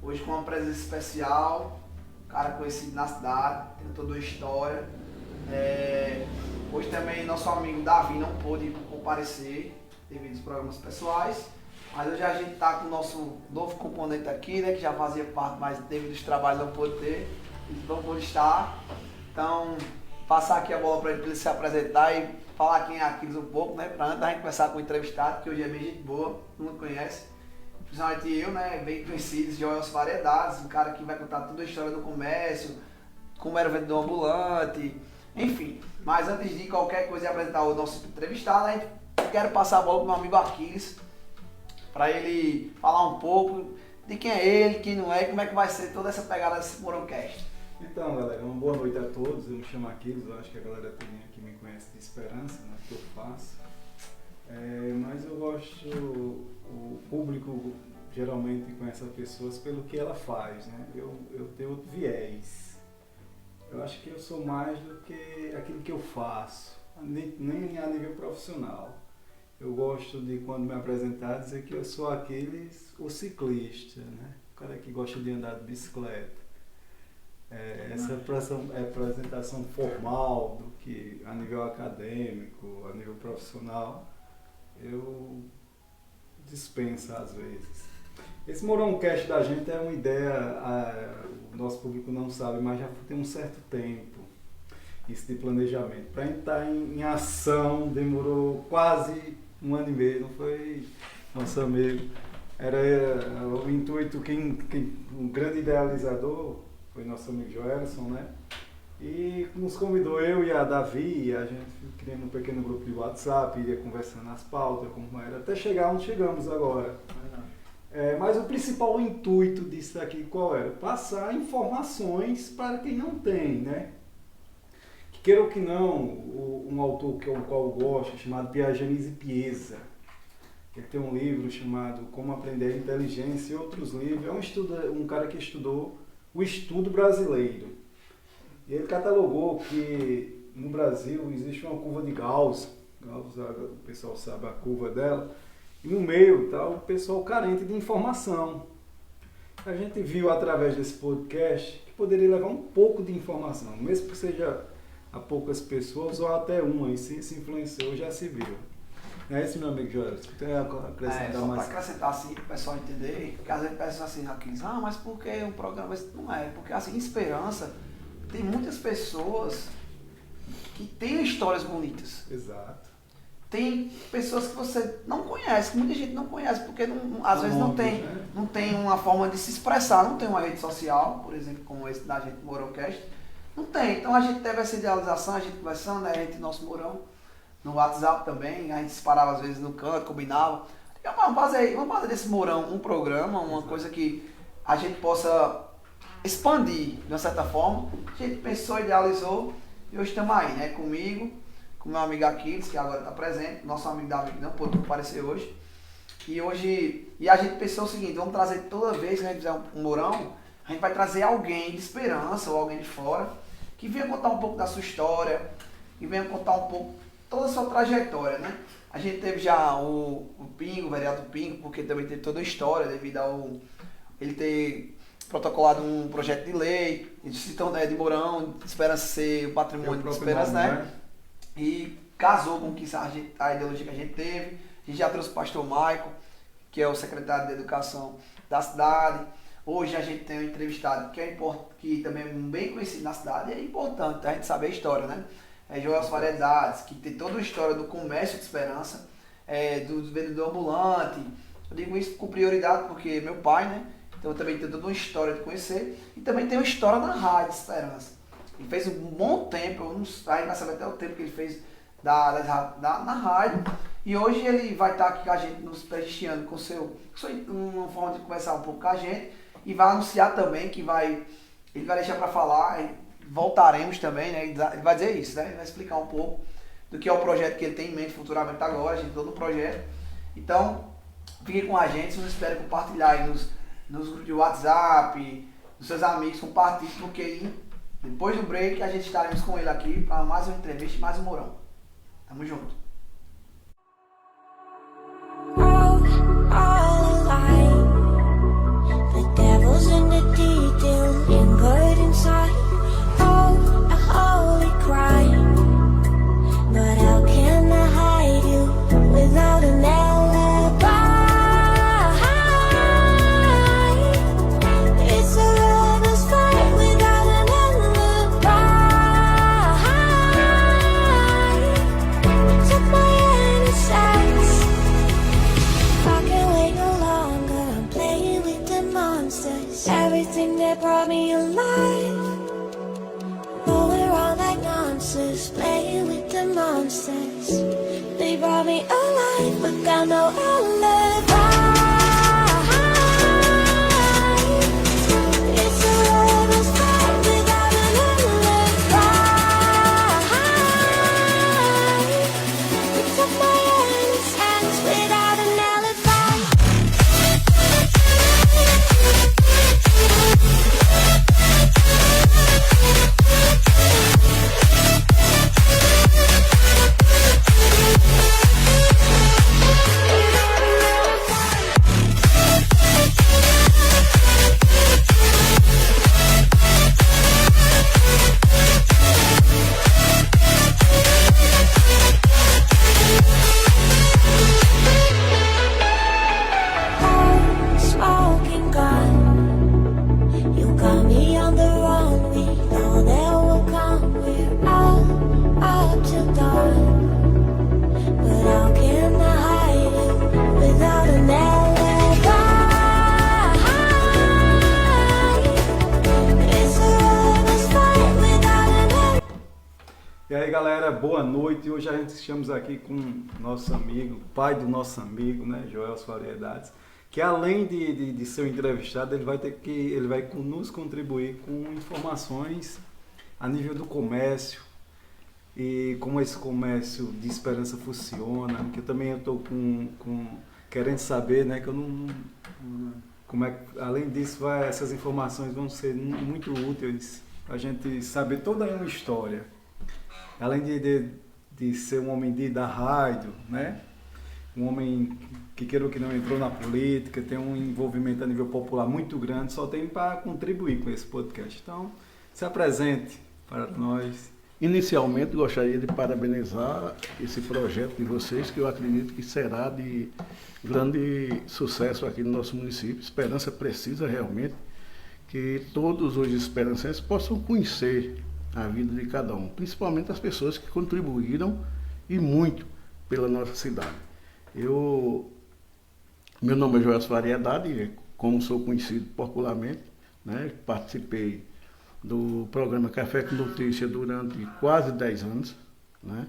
Hoje com uma presença especial, um cara conhecido na cidade, tem toda uma história. Hoje também nosso amigo Davi não pôde comparecer devido aos problemas pessoais, mas hoje a gente está com o nosso novo componente aqui, né, que já fazia parte, mas devido aos trabalhos não pôde ter, não pôde estar. Então, passar aqui a bola para ele se apresentar e falar quem é Aquiles um pouco, né, para antes da gente começar com o entrevistado, que hoje é bem gente boa, todo mundo conhece. Principalmente eu, né, bem conhecido, Joelson Variedades, um cara que vai contar toda a história do comércio, como era o vendedor ambulante, enfim. Mas antes de qualquer coisa e apresentar o nosso entrevistado, né, eu quero passar a bola para o meu amigo Aquiles, para ele falar um pouco de quem é ele, quem não é, como é que vai ser toda essa pegada desse Mourãocast. Então, galera, uma boa noite a todos. Eu me chamo Aquiles, eu acho que a galera toda aqui me conhece de Esperança, né, que eu faço. Mas eu gosto, o público geralmente conhece as pessoas pelo que ela faz, né? Eu tenho outro viés. Eu acho que eu sou mais do que aquilo que eu faço, nem a nível profissional. Eu gosto de, quando me apresentar, dizer que eu sou o ciclista, né? O cara que gosta de andar de bicicleta. Essa é a apresentação formal do que a nível acadêmico, a nível profissional, eu dispenso às vezes. Esse Mourãocast da gente é uma ideia, o nosso público não sabe, mas já tem um certo tempo isso de planejamento. Para a gente estar em ação demorou quase 1 ano e meio, não foi, nosso amigo? Era o intuito, o grande idealizador foi nosso amigo Joelson, né? E nos convidou, eu e a Davi, a gente criando um pequeno grupo de WhatsApp, ia conversando as pautas, como era, até chegar onde chegamos agora. Mas o principal intuito disso aqui qual era? Passar informações para quem não tem, né? Que queira ou que não, um autor o qual eu gosto, chamado Piaget Piesa, ele tem um livro chamado Como Aprender a Inteligência e outros livros. É um cara que estudou o estudo brasileiro. E ele catalogou que no Brasil existe uma curva de Gauss, o pessoal sabe a curva dela, e no meio está o pessoal carente de informação. A gente viu através desse podcast que poderia levar um pouco de informação, mesmo que seja a poucas pessoas ou até uma, e se influenciou, já se viu. É esse, meu amigo Joel, você tem a acrescentar só mais? para acrescentar assim, para o pessoal entender, porque às vezes pensa assim, Aquiles, mas por que um programa? Não é, porque assim, em Esperança, tem muitas pessoas que têm histórias bonitas. Exato. Tem pessoas que você não conhece, que muita gente não conhece, porque às vezes não tem uma forma de se expressar, não tem uma rede social, por exemplo, como esse da gente, Mourãocast, não tem. Então a gente teve essa idealização, a gente conversando, né, a gente, nosso Mourão, no WhatsApp também, a gente se parava às vezes no canto, combinava. Vamos fazer desse Mourão um programa, uma coisa que a gente possa expandir de uma certa forma. A gente pensou, idealizou e hoje estamos aí, né, comigo, com meu amigo Aquiles, que agora está presente, nosso amigo Davi, que não pôde comparecer hoje. E a gente pensou o seguinte, vamos trazer toda vez que a gente fizer um Mourão, a gente vai trazer alguém de Esperança ou alguém de fora, que venha contar um pouco da sua história, que venha contar um pouco toda a sua trajetória, né? A gente teve já o Pingo, o vereador Pingo, porque também teve toda a história devido ao ele ter protocolado um projeto de lei, de Mourão, de Esperança ser o patrimônio de Esperança, né? E casou com a ideologia que a gente teve. A gente já trouxe o pastor Michael, que é o secretário de Educação da cidade. Hoje a gente tem um entrevistado que também é bem conhecido na cidade, e é importante a gente saber a história, né? Joelson Variedades, que tem toda a história do comércio de Esperança, do vendedor ambulante. Eu digo isso com prioridade porque é meu pai, né? Então eu também tenho toda uma história de conhecer. E também tem uma história na Rádio Esperança. Ele fez um bom tempo, a gente vai saber até o tempo que ele fez na rádio. E hoje ele vai estar aqui com a gente, nos prestigiando com uma forma de conversar um pouco com a gente. E vai anunciar também que ele vai deixar para falar, voltaremos também, né? Ele vai dizer isso, né? Ele vai explicar um pouco do que é o projeto que ele tem em mente futuramente agora, a gente todo no projeto. Então, fiquem com a gente, se não espere compartilhar aí nos grupos de WhatsApp, dos seus amigos, compartilhe, porque depois do break a gente estaremos com ele aqui para mais uma entrevista e mais um Mourão. Tamo junto. All alive, the devil's in that brought me alive. Though we're all like monsters, playing with the monsters. They brought me alive, but got no alibi. It's a lover's fight without an alibi. They took my hands without an alibi. Smoking gun, you got me on the run. We know that will come. We're out up to dawn, but how can I hide it without an alibi? It's a lover's fight without an alibi. E aí galera, boa noite. Hoje a gente estamos aqui com nosso amigo, pai do nosso amigo, né, Joelson Variedades, que além de ser um entrevistado, ele vai nos contribuir com informações a nível do comércio e como esse comércio de Esperança funciona, que eu também estou querendo saber, né, que eu não como é, além disso, essas informações vão ser muito úteis para a gente saber toda uma história. Além de ser um homem da rádio, né? Um homem que queira ou que não entrou na política, tem um envolvimento a nível popular muito grande, só tem para contribuir com esse podcast. Então, se apresente para nós. Inicialmente, gostaria de parabenizar esse projeto de vocês, que eu acredito que será de grande sucesso aqui no nosso município. Esperança precisa realmente que todos os esperancenses possam conhecer a vida de cada um, principalmente as pessoas que contribuíram e muito pela nossa cidade. Meu nome é Joelson Variedade, como sou conhecido popularmente, né, participei do programa Café com Notícia durante quase 10 anos, né,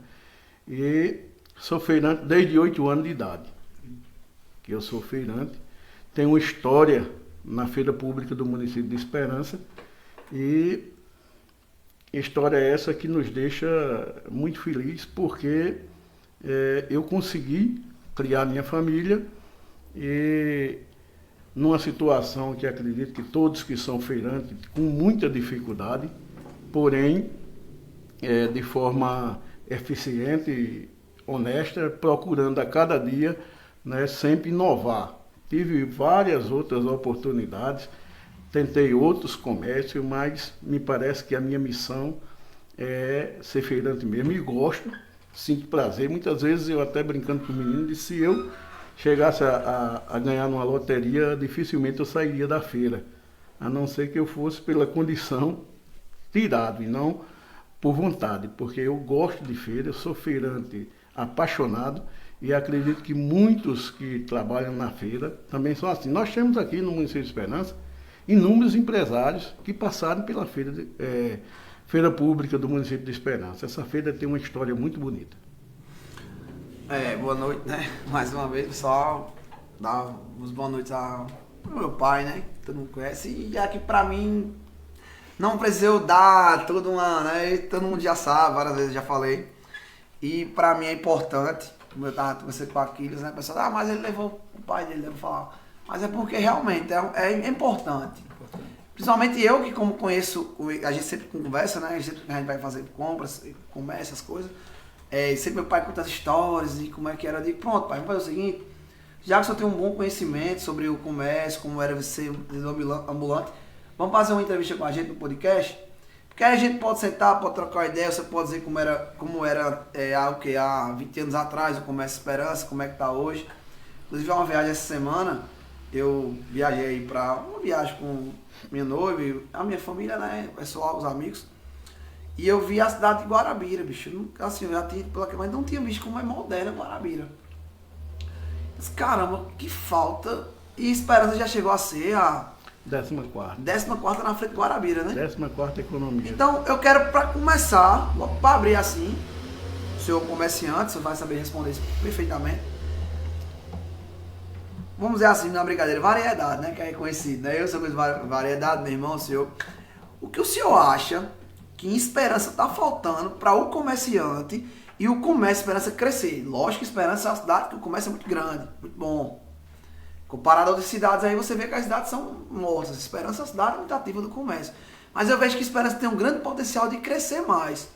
e sou feirante desde 8 anos de idade, que eu sou feirante, tenho uma história na feira pública do município de Esperança, e história essa que nos deixa muito felizes, porque eu consegui criar minha família e numa situação que acredito que todos que são feirantes com muita dificuldade, porém de forma eficiente e honesta, procurando a cada dia, né, sempre inovar. Tive várias outras oportunidades, tentei outros comércios, mas me parece que a minha missão é ser feirante mesmo e gosto, sinto prazer. Muitas vezes eu até brincando com o menino, disse se eu chegasse a ganhar numa loteria, dificilmente eu sairia da feira, a não ser que eu fosse pela condição tirado e não por vontade, porque eu gosto de feira, eu sou feirante apaixonado e acredito que muitos que trabalham na feira também são assim. Nós temos aqui no município de Esperança inúmeros empresários que passaram pela feira pública do município de Esperança. Essa feira tem uma história muito bonita. Boa noite, né? Mais uma vez, pessoal. Dar umas boas noites ao meu pai, né? Todo mundo conhece. E aqui pra mim, não precisou dar toda uma, né? Todo mundo já sabe, várias vezes já falei. E pra mim é importante, como eu tava conversando com o Aquiles, né? O pessoal, mas ele levou o pai dele, deve falar. Mas é porque realmente é importante. Principalmente eu, que como conheço, a gente sempre conversa, né? A gente vai fazer compras, comércio, essas coisas. Sempre meu pai conta as histórias e como é que era. Eu digo, pronto, pai, vamos fazer o seguinte. Já que o senhor tem um bom conhecimento sobre o comércio, como era ser ambulante, vamos fazer uma entrevista com a gente no podcast? Porque aí a gente pode sentar, pode trocar ideia, você pode dizer como era há 20 anos atrás, o comércio Esperança, como é que tá hoje. Inclusive, uma viagem essa semana, eu viajei para uma viagem com minha noiva, a minha família, né, o pessoal, os amigos. E eu vi a cidade de Guarabira, bicho. Assim, eu já tinha ido pela mas não tinha visto como é moderna Guarabira. Mas, caramba, que falta. E Esperança já chegou a ser 14ª. 14ª na frente do Guarabira, né? 14ª economia. Então, eu quero, para começar, para abrir assim, o senhor comerciante, o senhor vai saber responder isso perfeitamente. Vamos dizer assim, não é brincadeira, variedade, né? Que é reconhecido, né? Eu sou com variedade, meu irmão, o senhor. O que o senhor acha que em Esperança está faltando para o comerciante e o comércio Esperança crescer? Lógico que Esperança é uma cidade que o comércio é muito grande, muito bom. Comparado a outras cidades aí, você vê que as cidades são mortas. Esperança é uma cidade muito ativa do comércio. Mas eu vejo que Esperança tem um grande potencial de crescer mais.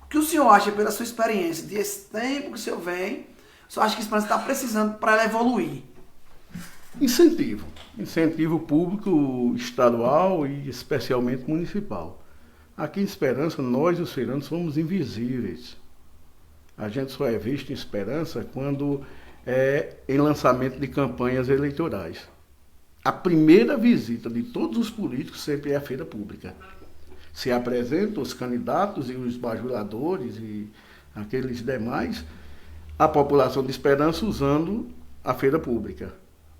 O que o senhor acha, pela sua experiência, desse tempo que o senhor vem, o senhor acha que Esperança está precisando para ela evoluir? Incentivo. Incentivo público estadual e especialmente municipal. Aqui em Esperança, nós, os feirantes, somos invisíveis. A gente só é visto em Esperança quando é em lançamento de campanhas eleitorais. A primeira visita de todos os políticos sempre é a feira pública. Se apresentam os candidatos e os bajuladores e aqueles demais, a população de Esperança usando a feira pública.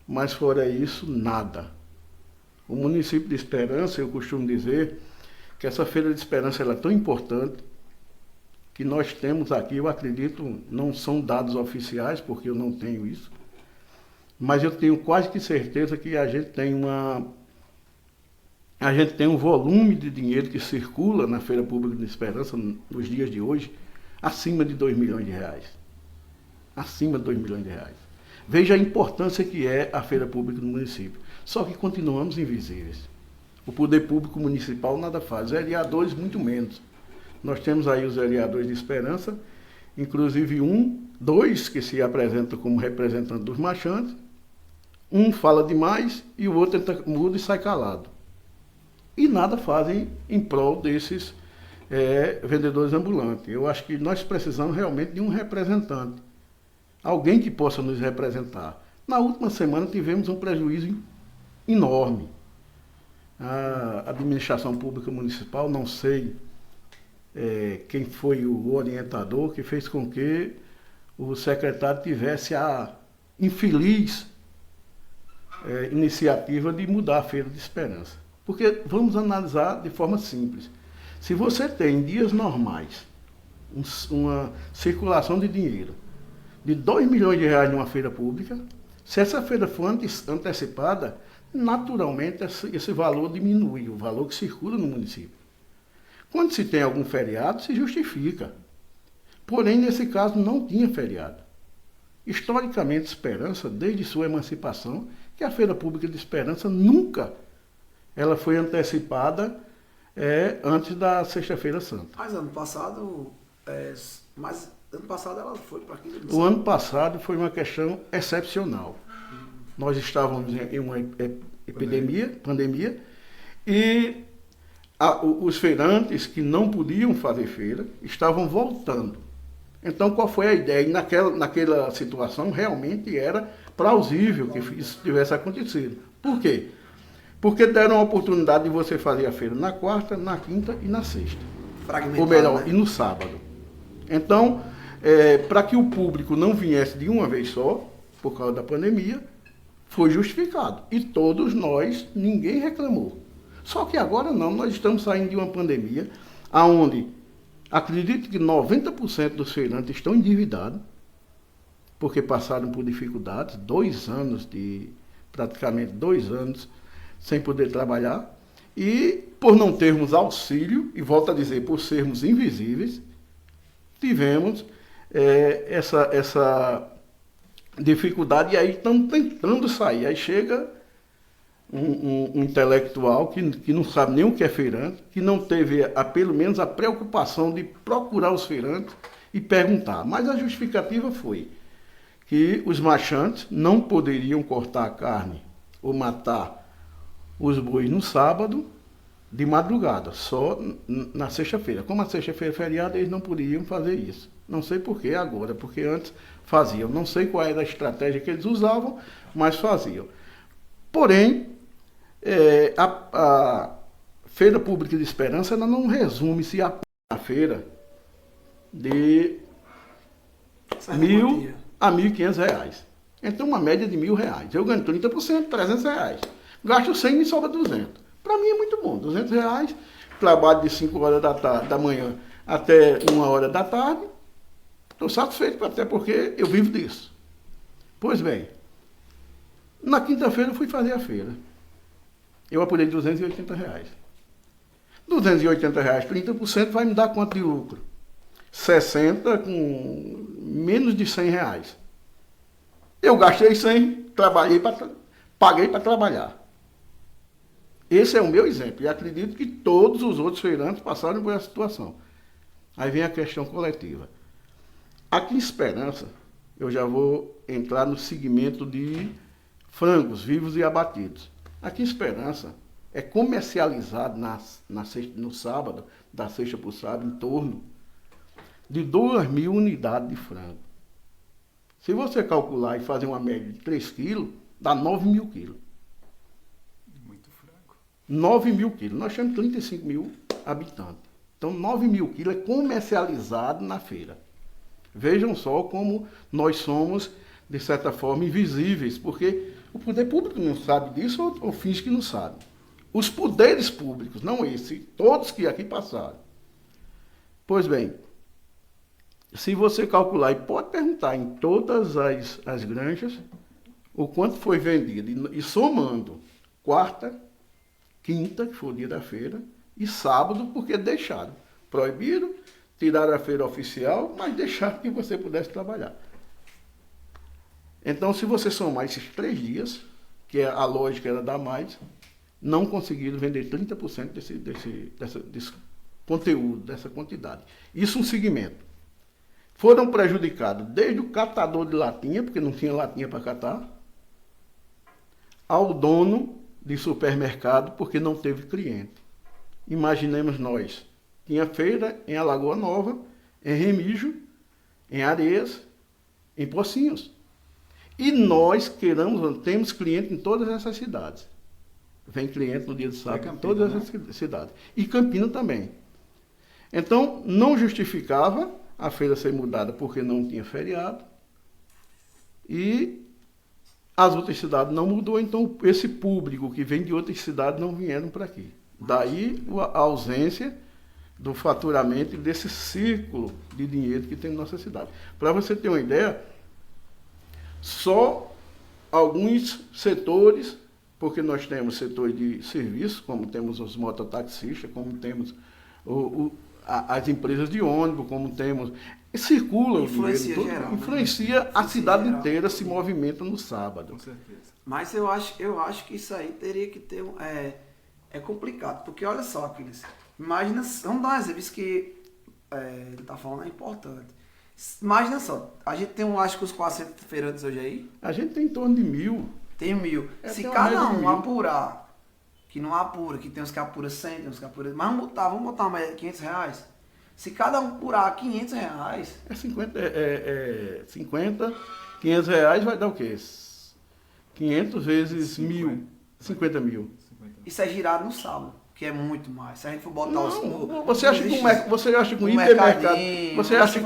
Mas fora isso, nada. O município de Esperança, eu costumo dizer que essa feira de Esperança ela é tão importante que nós temos aqui, eu acredito, não são dados oficiais, porque eu não tenho isso, mas eu tenho quase que certeza que a gente tem um volume de dinheiro que circula na Feira Pública de Esperança nos dias de hoje, acima de R$2 milhões. Acima de R$2 milhões. Veja a importância que é a Feira Pública do município. Só que continuamos invisíveis. O poder público municipal nada faz, os vereadores muito menos. Nós temos aí os vereadores de Esperança, inclusive dois que se apresentam como representantes dos marchantes, um fala demais e o outro entra mudo e sai calado. E nada fazem em prol desses vendedores ambulantes. Eu acho que nós precisamos realmente de um representante, alguém que possa nos representar. Na última semana tivemos um prejuízo enorme. A administração pública municipal, não sei quem foi o orientador que fez com que o secretário tivesse a infeliz iniciativa de mudar a Feira de Esperança. Porque vamos analisar de forma simples. Se você tem em dias normais uma circulação de dinheiro de R$2 milhões numa feira pública, se essa feira for antecipada, naturalmente esse valor diminui, o valor que circula no município. Quando se tem algum feriado, se justifica. Porém, nesse caso, não tinha feriado. Historicamente, Esperança, desde sua emancipação, que a Feira Pública de Esperança nunca ela foi antecipada antes da Sexta-feira Santa. Mas ano passado ela foi para aqui. O ano passado foi uma questão excepcional. Nós estávamos em uma pandemia, e os feirantes que não podiam fazer feira estavam voltando. Então, qual foi a ideia? E naquela situação, realmente era plausível que isso tivesse acontecido. Por quê? Porque deram a oportunidade de você fazer a feira na quarta, na quinta e na sexta. Ou melhor, né? E no sábado. Então, para que o público não viesse de uma vez só, por causa da pandemia, foi justificado. E todos nós, ninguém reclamou. Só que agora não, nós estamos saindo de uma pandemia onde acredito que 90% dos feirantes estão endividados, porque passaram por dificuldades, praticamente 2 anos sem poder trabalhar, e por não termos auxílio, e volto a dizer, por sermos invisíveis, tivemos essa dificuldade, e aí estamos tentando sair. Aí chega um intelectual que não sabe nem o que é feirante, que não teve pelo menos a preocupação de procurar os feirantes e perguntar. Mas a justificativa foi que os marchantes não poderiam cortar a carne ou matar os bois no sábado de madrugada, só na sexta-feira. Como a sexta-feira é feriado, eles não poderiam fazer isso. Não sei por que agora, porque antes faziam. Não sei qual era a estratégia que eles usavam, mas faziam. Porém, a Feira Pública de Esperança ela não resume-se a feira de R$1.000 a R$1.500. Então, uma média de R$1.000. Eu ganho 30%, R$300. Gasto 100 e me sobra 200. Para mim é muito bom, R$200, trabalho de 5 horas da manhã até 1 hora da tarde, estou satisfeito, até porque eu vivo disso. Pois bem, na quinta-feira eu fui fazer a feira. Eu apurei R$280. R$280, 30% vai me dar quanto de lucro? 60 com menos de R$100. Eu gastei 100, paguei para trabalhar. Esse é o meu exemplo. E acredito que todos os outros feirantes passaram por essa situação. Aí vem a questão coletiva. Aqui em Esperança, eu já vou entrar no segmento de frangos vivos e abatidos. Aqui em Esperança, é comercializado no sábado, da sexta para o sábado, em torno de 2.000 unidades de frango. Se você calcular e fazer uma média de 3 quilos, dá 9.000 quilos. Muito frango. 9.000 quilos. Nós temos 35 mil habitantes. Então, 9.000 quilos é comercializado na feira. Vejam só como nós somos, de certa forma, invisíveis, porque o poder público não sabe disso ou finge que não sabe. Os poderes públicos, não esse, todos que aqui passaram. Pois bem, se você calcular, e pode perguntar em todas as granjas, o quanto foi vendido, e somando quarta, quinta, que foi o dia da feira, e sábado, porque deixaram. Proibiram, tiraram a feira oficial, mas deixaram que você pudesse trabalhar. Então, se você somar esses 3 dias, que a lógica era dar mais, não conseguiram vender 30% desse conteúdo, dessa quantidade. Isso um segmento. Foram prejudicados desde o catador de latinha, porque não tinha latinha para catar, ao dono de supermercado, porque não teve cliente. Imaginemos nós, tinha feira em Alagoa Nova, em Remígio, em Areias, em Pocinhos. E nós temos cliente em todas essas cidades. Vem cliente no dia de sábado em todas essas cidades. E Campina também. Então, não justificava a feira ser mudada porque não tinha feriado. E as outras cidades não mudou, então esse público que vem de outras cidades não vieram para aqui. Daí a ausência do faturamento e desse círculo de dinheiro que tem na nossa cidade. Para você ter uma ideia, só alguns setores, porque nós temos setores de serviço, como temos os mototaxistas, como temos as empresas de ônibus, como temos... Circula o dinheiro todo, influencia a cidade inteira, se movimenta no sábado. Com certeza. Mas eu acho que isso aí teria que ter é complicado, porque olha só, Aquiles, imagina, vamos dar um exemplo, isso que ele está falando é importante. Imagina só, a gente tem, acho que os 400 feirantes hoje aí. A gente tem em torno de 1.000. Tem 1.000. Se cada um apurar, que não apura, que tem uns que apura 100, tem uns que apura... Mas vamos botar uma média de R$500. Se cada um apurar R$500... É 50, R$500 vai dar o quê? 500 vezes 1.000, 50 mil. Isso é girado no sábado, que é muito mais. Se a gente for botar você acha que um hipermercado, você acha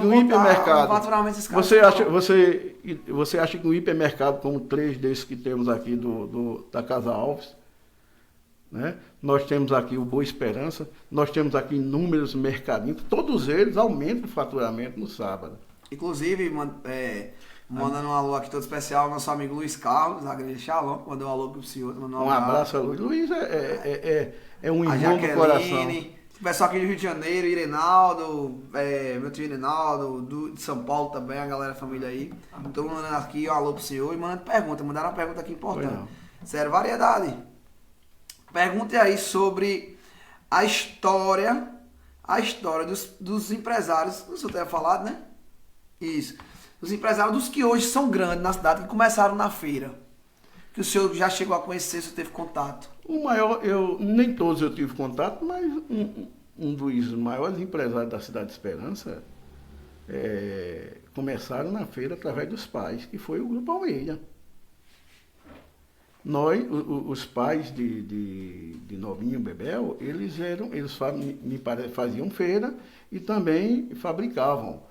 que um hipermercado como 3 desses que temos aqui da Casa Alves, né? Nós temos aqui o Boa Esperança, nós temos aqui inúmeros mercadinhos, todos eles aumentam o faturamento no sábado. Inclusive, mandando um alô aqui todo especial ao nosso amigo Luiz Carlos, da Igreja Shalom, mandou um alô pro senhor. Um abraço a Luiz. Luiz é um irmão do coração. O pessoal aqui do Rio de Janeiro, Irenaldo, meu tio Irenaldo, de São Paulo também, a galera, a família aí. Todo mundo mandando aqui um alô pro senhor e mandando pergunta. Mandaram uma pergunta aqui importante. Sério, variedade. Pergunte aí sobre a história dos empresários, o senhor tinha falado, né? Isso. Os empresários dos que hoje são grandes na cidade, que começaram na feira. Que o senhor já chegou a conhecer, se teve contato. O maior, nem todos eu tive contato, mas um dos maiores empresários da cidade de Esperança começaram na feira através dos pais, que foi o Grupo Almeida. Nós, os pais de Novinho Bebel, eles faziam feira e também fabricavam.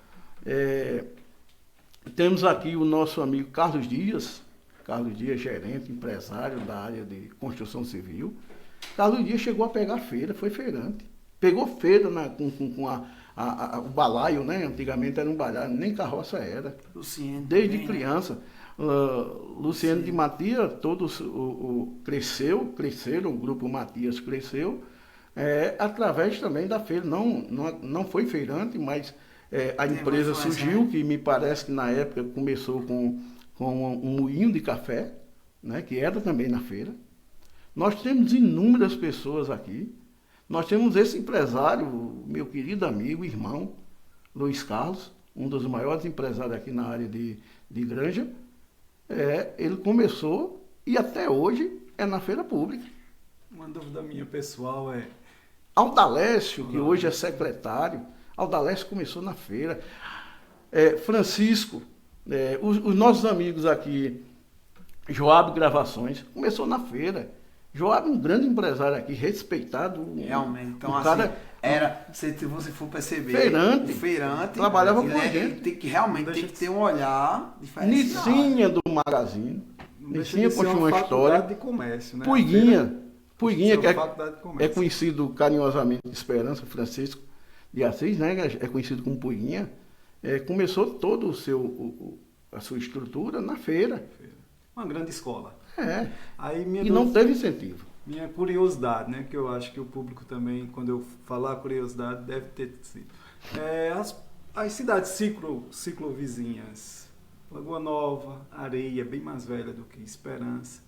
Temos aqui o nosso amigo Carlos Dias, Carlos Dias, gerente, empresário da área de construção civil. Carlos Dias chegou a pegar feira, foi feirante. Pegou feira com o balaio, né? Antigamente era um balaio, nem carroça era. Luciano. Desde também, criança. Luciano de Matias, todos cresceram, o grupo Matias cresceu, através também da feira. Não foi feirante, mas a empresa surgiu, que me parece que na época começou com um moinho de café, né, que era também na feira. Nós temos inúmeras pessoas aqui. Nós temos esse empresário, meu querido amigo, irmão, Luiz Carlos, um dos maiores empresários aqui na área de Granja. Ele começou e até hoje é na feira pública. Uma dúvida minha pessoal é... Aldalécio, que hoje é secretário, Aldalécio começou na feira. Francisco, os nossos amigos aqui, Joab Gravações, começou na feira. Joab é um grande empresário aqui, respeitado. Realmente. Então, cara, se você for perceber, feirante, o feirante trabalhava com a gente. Tem que ter um olhar diferenciado. Nicinha do Magazine. Nicinha continua uma história. De comércio, né? Puiguinha, que é conhecido carinhosamente de Esperança, Francisco de Assis, né? É conhecido como Puiguinha. Começou todo a sua estrutura na feira. Uma grande escola. Aí não teve incentivo. Minha curiosidade, né? Que eu acho que o público também, quando eu falar curiosidade, deve ter sido. As cidades ciclovizinhas, Lagoa Nova, Areia, bem mais velha do que Esperança.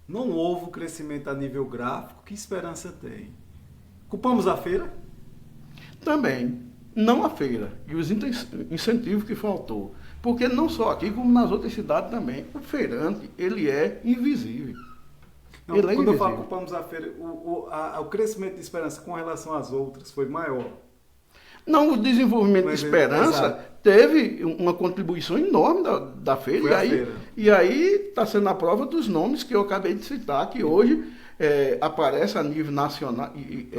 Não houve o crescimento a nível gráfico que Esperança tem. Culpamos a feira? Também. Não a feira. E os incentivos que faltou. Porque não só aqui, como nas outras cidades também. O feirante, ele é invisível. Não, ele é quando invisível. eu falo culpamos a feira, o crescimento de Esperança com relação às outras foi maior. Não, o desenvolvimento de Esperança teve uma contribuição enorme da feira. E aí está sendo a prova dos nomes que eu acabei de citar, que hoje aparece a nível nacional e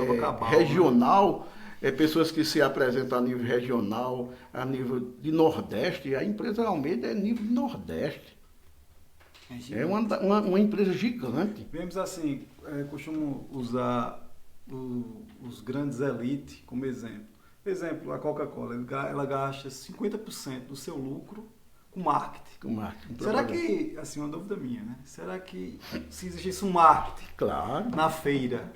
regional. Pessoas que se apresentam a nível regional, a nível de Nordeste. A empresa Almeida é nível de Nordeste. É uma empresa gigante. Vemos assim, costumo usar os grandes elites como exemplo. Exemplo, a Coca-Cola, ela gasta 50% do seu lucro com marketing. Será que, assim, uma dúvida minha, né? Será que se existisse um marketing na feira,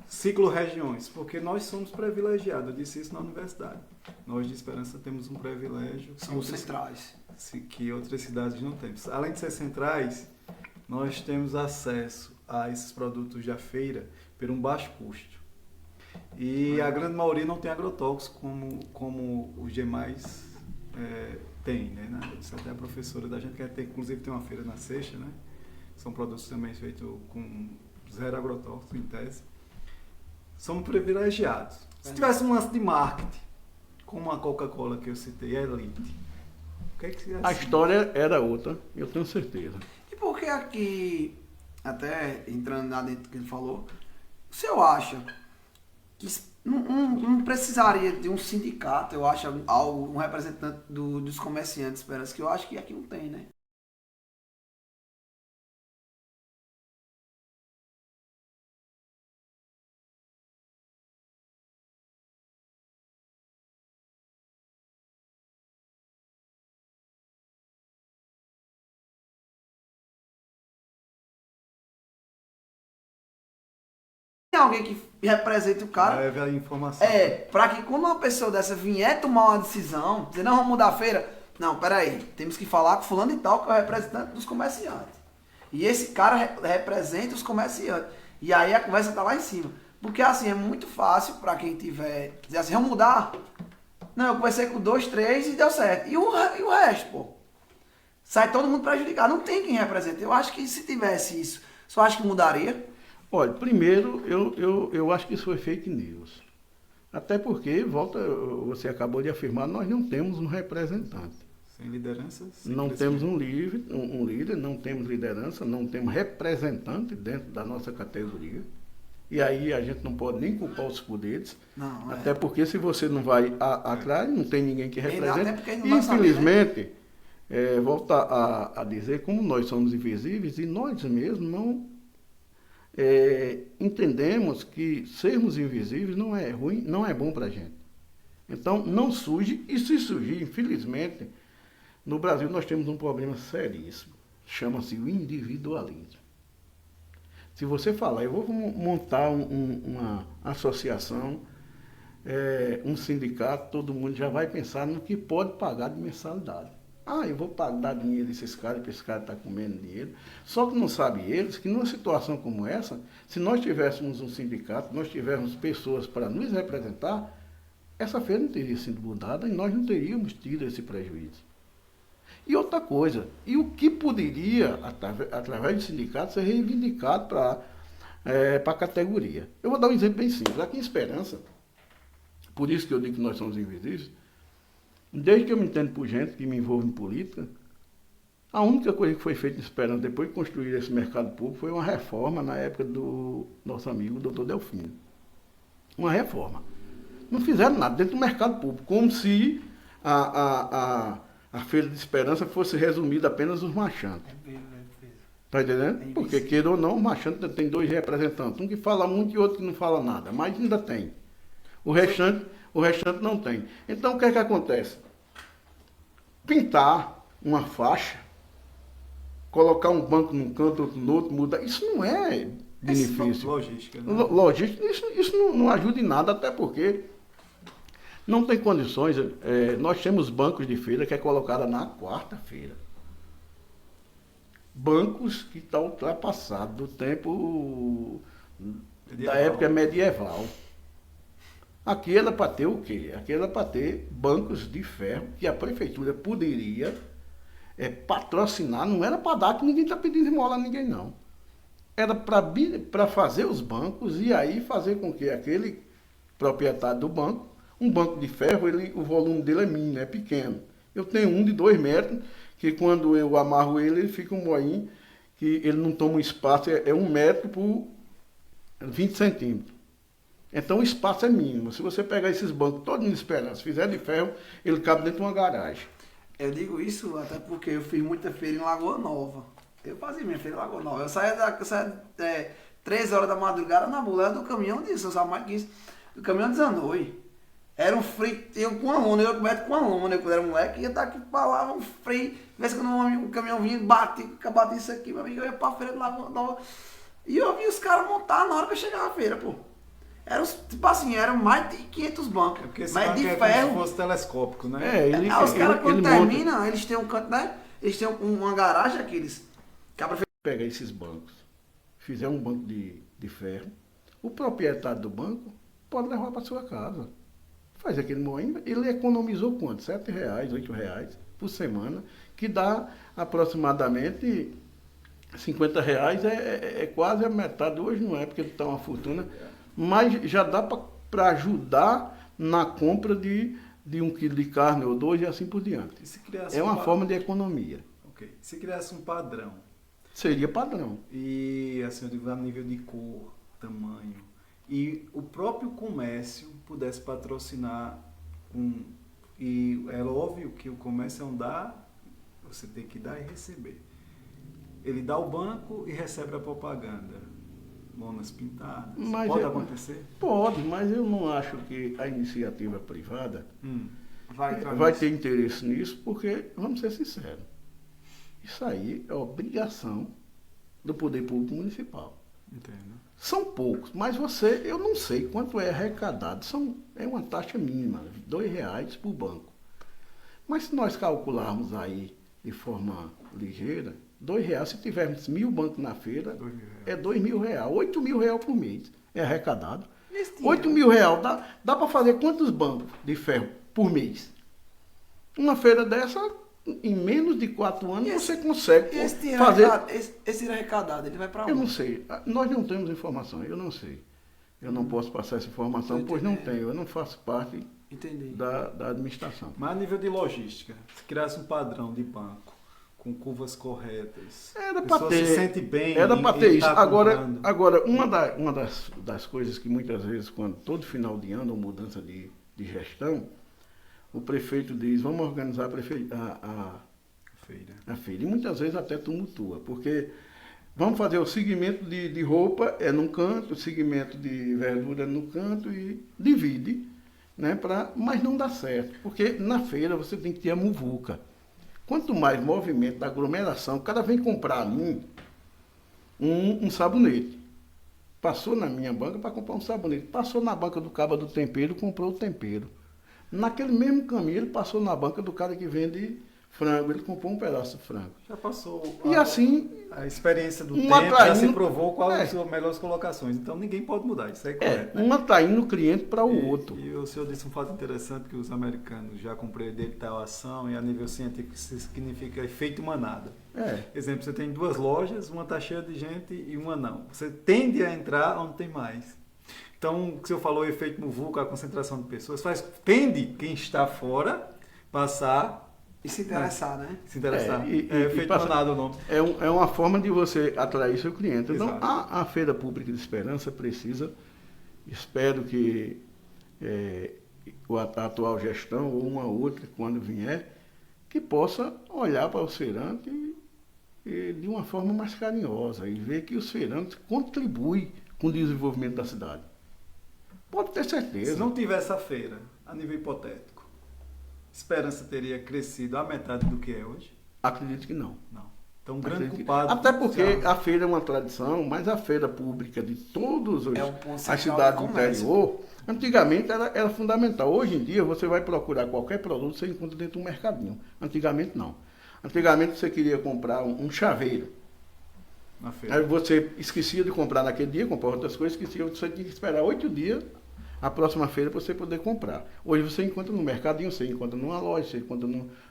ciclo-regiões, porque nós somos privilegiados, eu disse isso na universidade. Nós de Esperança temos um privilégio Somos centrais. Que outras cidades não têm. Além de ser centrais, nós temos acesso a esses produtos da feira por um baixo custo. E a grande maioria não tem agrotóxicos como os demais têm, né? Até a professora da gente, que inclusive tem uma feira na sexta, né? São produtos também feitos com zero agrotóxico, em tese. Somos privilegiados. Se tivesse um lance de marketing, como a Coca-Cola que eu citei, a Elite, o que é que a história era outra, eu tenho certeza. E por que aqui, até entrando lá dentro do que ele falou, o senhor acha que não precisaria de um sindicato, eu acho, um representante dos comerciantes, Esperança, que eu acho que aqui não tem, né? Tem alguém que represente o cara. Leve a informação. Pra que quando uma pessoa dessa vier tomar uma decisão, dizer, não, vamos mudar a feira. Não, peraí, temos que falar com fulano e tal, que é o representante dos comerciantes. E esse cara representa os comerciantes. E aí a conversa tá lá em cima. Porque assim, é muito fácil pra quem tiver, dizer assim, vamos mudar. Não, eu conversei com 2, 3 e deu certo. E o resto, pô? Sai todo mundo prejudicado. Não tem quem represente. Eu acho que se tivesse isso, só acho que mudaria. Olha, primeiro, eu acho que isso foi fake news. Até porque, você acabou de afirmar, nós não temos um representante. Sem liderança? Não temos um líder, não temos liderança, não temos representante dentro da nossa categoria. E aí a gente não pode nem culpar os poderes. Não, até porque se você não vai atrás, não tem ninguém que represente. Até porque não vai infelizmente, saber, né? volto a dizer, como nós somos invisíveis e nós mesmos não entendemos que sermos invisíveis não é ruim, não é bom para a gente. Então, não surge, e se surgir, infelizmente, no Brasil nós temos um problema seríssimo, chama-se o individualismo. Se você falar, eu vou montar uma associação, um sindicato, todo mundo já vai pensar no que pode pagar de mensalidade. Eu vou dar dinheiro desses caras, para esse cara estar comendo dinheiro. Só que não sabem eles que numa situação como essa, se nós tivéssemos um sindicato, nós tivéssemos pessoas para nos representar, essa feira não teria sido mudada e nós não teríamos tido esse prejuízo. E outra coisa, e o que poderia, através do sindicato, ser reivindicado para a categoria. Eu vou dar um exemplo bem simples. Aqui em Esperança, por isso que eu digo que nós somos invisíveis, desde que eu me entendo por gente que me envolve em política, a única coisa que foi feita em Esperança, depois de construir esse mercado público, foi uma reforma na época do nosso amigo doutor Delfino. Uma reforma. Não fizeram nada dentro do mercado público, como se a Feira de Esperança fosse resumida apenas os marchantes. Está entendendo? Porque, queira ou não, o marchante tem 2 representantes. Um que fala muito e outro que não fala nada. Mas ainda tem. O restante não tem. Então, o que é que acontece? Pintar uma faixa, colocar um banco num canto, outro no outro, mudar. Isso não é benefício. Logística. Né? Logística, isso não ajuda em nada, até porque não tem condições. Nós temos bancos de feira que é colocada na quarta-feira. Bancos que estão ultrapassados do tempo da época medieval. Aqui era para ter o quê? Aqui era para ter bancos de ferro que a prefeitura poderia patrocinar, não era para dar, que ninguém está pedindo esmola a ninguém, não. Era para fazer os bancos e aí fazer com que aquele proprietário do banco, um banco de ferro, o volume dele é mínimo, é pequeno. Eu tenho um de 2 metros, que quando eu amarro ele fica um moinho, que ele não toma um espaço, é 1 metro por 20 centímetros. Então o espaço é mínimo. Se você pegar esses bancos todos em Esperança, fizer de ferro, ele cabe dentro de uma garagem. Eu digo isso até porque eu fiz muita feira em Lagoa Nova. Eu fazia minha feira em Lagoa Nova. Eu saía 3 horas da madrugada na mulher do caminhão disso, eu usava mais que isso, do caminhão de Zanoi. Era um frio, eu com a lona, eu cometo com a lona, eu quando era moleque, ia estar aqui pra lá, um frio. De vez em quando um caminhão vinha, bate isso aqui, meu amigo, eu ia pra feira de Lagoa Nova. E eu vi os caras montar na hora que eu chegava à feira, pô. Tipo assim, eram mais de 500 bancos. É porque esse mas banco de é ferro. como se fosse telescópico, né? Os caras quando terminam, eles têm um canto, né? Eles têm uma garagem aqueles. Que a prefeitura pega esses bancos, fizer um banco de ferro, o proprietário do banco pode levar para sua casa. Faz aquele moinho, ele economizou quanto? R$7, R$8 por semana, que dá aproximadamente R$50, é quase a metade. Hoje não é, porque está uma fortuna, mas já dá para ajudar na compra de 1 quilo de carne ou 2 e assim por diante. É uma forma de economia. Ok. Se criasse um padrão. Seria padrão. E assim, eu digo, a nível de cor, tamanho, e o próprio comércio pudesse patrocinar e é óbvio que o comércio é um dar, você tem que dar e receber. Ele dá o banco e recebe a propaganda. Lonas pintadas. Mas pode acontecer? Pode, mas eu não acho que a iniciativa privada vai ter interesse nisso, porque, vamos ser sinceros, isso aí é obrigação do poder público municipal. Entendo. São poucos, mas eu não sei quanto é arrecadado. É uma taxa mínima, R$2 por banco. Mas se nós calcularmos aí de forma ligeira, R$2, se tivermos 1.000 bancos na feira, é R$2.000, R$8.000 por mês. É arrecadado. R$8.000 dá para fazer quantos bancos de ferro por mês? Uma feira dessa, em menos de 4 anos, você consegue fazer. Esse dinheiro arrecadado, ele vai para onde? Eu não sei. Nós não temos informação, eu não sei. Eu não posso passar essa informação, pois não tenho. Eu não faço parte da administração. Mas a nível de logística, se criasse um padrão de banco, com curvas corretas, era para ter, se sente bem. Era para ter isso. Tá agora uma das coisas que muitas vezes, quando todo final de ano, ou mudança de gestão, o prefeito diz, vamos organizar feira. A feira. E muitas vezes até tumultua, porque vamos fazer o segmento de roupa é num canto, o segmento de verdura é no canto e divide, né, mas não dá certo, porque na feira você tem que ter a muvuca. Quanto mais movimento da aglomeração, o cara vem comprar ali um sabonete. Passou na minha banca para comprar um sabonete. Passou na banca do cabo do tempero, comprou o tempero. Naquele mesmo caminho, ele passou na banca do cara que vende frango. Ele comprou um pedaço de frango. Já passou E assim, a experiência do um tempo, já atraindo- se provou quais É. são as melhores colocações. Então ninguém pode mudar, isso é correto. Né? um atraindo o cliente para o outro. E o senhor disse um fato interessante que os americanos já compreenderam tal ação e a nível científico isso significa efeito manada. Exemplo, você tem 2 lojas, uma está cheia de gente e uma não. Você tende a entrar onde tem mais. Então, o que o senhor falou, o efeito muvuca, a concentração de pessoas, tende quem está fora passar E se interessar, né? se interessar. E Efeito passa- manada o nome. É uma forma de você atrair seu cliente. Então, Exato. a Feira Pública de Esperança precisa, espero que a atual gestão ou uma outra, quando vier, que possa olhar para os feirantes de uma forma mais carinhosa e ver que os feirantes contribuem com o desenvolvimento da cidade. Pode ter certeza. Se não tivesse a feira, a nível hipotético, Esperança teria crescido a metade do que é hoje? Acredito que não. Não. Então, um grande Acredito que- culpado... Até porque já- a feira é uma tradição, mas a feira pública de todas É um ponto as central cidades do do comércio. interior, antigamente era fundamental. Hoje em dia, você vai procurar qualquer produto, você encontra dentro de um mercadinho. Antigamente, não. Antigamente, você queria comprar um chaveiro. na feira. Aí você esquecia de comprar naquele dia, comprava outras coisas, esquecia, você tinha que esperar 8 dias a próxima feira para você poder comprar. Hoje você encontra no mercadinho, você encontra numa loja, você encontra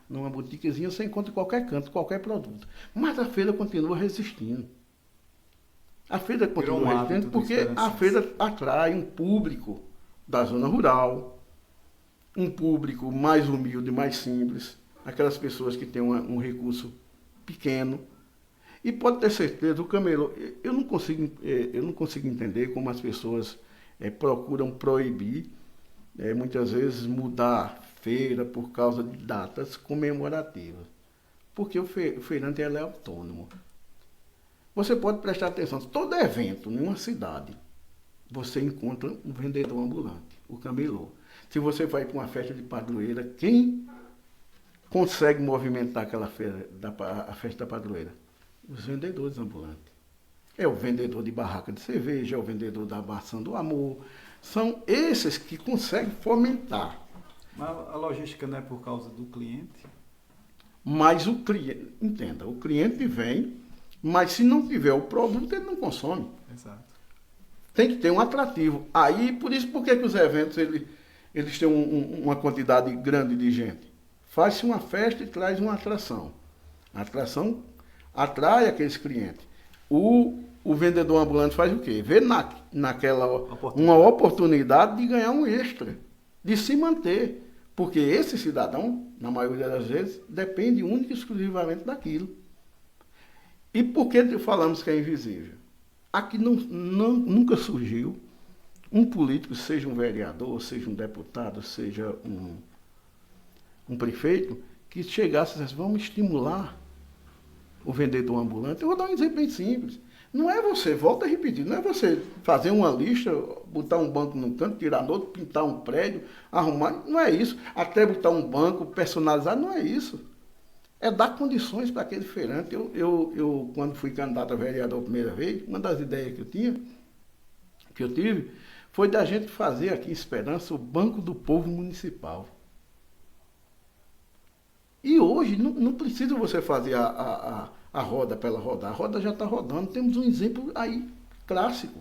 numa boutiquezinha, você encontra em qualquer canto, qualquer produto. Mas a feira continua resistindo. A feira Virou continua um hábito resistindo do porque a Esperança. feira atrai um público da zona rural, um público mais humilde, mais simples, aquelas pessoas que têm um recurso pequeno. E pode ter certeza, o camelô, eu não consigo entender como as pessoas procuram proibir, muitas vezes mudar feira por causa de datas comemorativas. Porque o feirante ele é autônomo. Você pode prestar atenção, todo evento em uma cidade, você encontra um vendedor ambulante, o camelô. Se você vai para uma festa de padroeira, quem consegue movimentar aquela feira, a festa da padroeira? Os vendedores ambulantes. É o vendedor de barraca de cerveja, é o vendedor da maçã do amor. São esses que conseguem fomentar. Mas a logística não é por causa do cliente? Mas o cliente, entenda, o cliente vem, mas se não tiver o produto, ele não consome. Exato. Tem que ter um atrativo. Aí, por isso, por que os eventos eles têm uma quantidade grande de gente? Faz-se uma festa e traz uma atração. A atração atrai aqueles clientes. O vendedor ambulante faz o quê? Vê naquela uma oportunidade de ganhar um extra, de se manter. Porque esse cidadão, na maioria das vezes, depende única e exclusivamente daquilo. E por que falamos que é invisível? Aqui nunca surgiu um político, seja um vereador, seja um deputado, seja um prefeito, que chegasse e dissesse, vamos estimular o vendedor ambulante. Eu vou dar um exemplo bem simples. Não é você, volta a repetir, não é você fazer uma lista, botar um banco num canto, tirar no outro, pintar um prédio, arrumar, não é isso. Até botar um banco personalizado, não é isso. É dar condições para aquele feirante. Eu, quando fui candidato a vereador a primeira vez, uma das ideias que eu tive, foi da gente fazer aqui em Esperança o Banco do Povo Municipal. E hoje não precisa você fazer a roda para ela rodar. A roda já está rodando. Temos um exemplo aí clássico.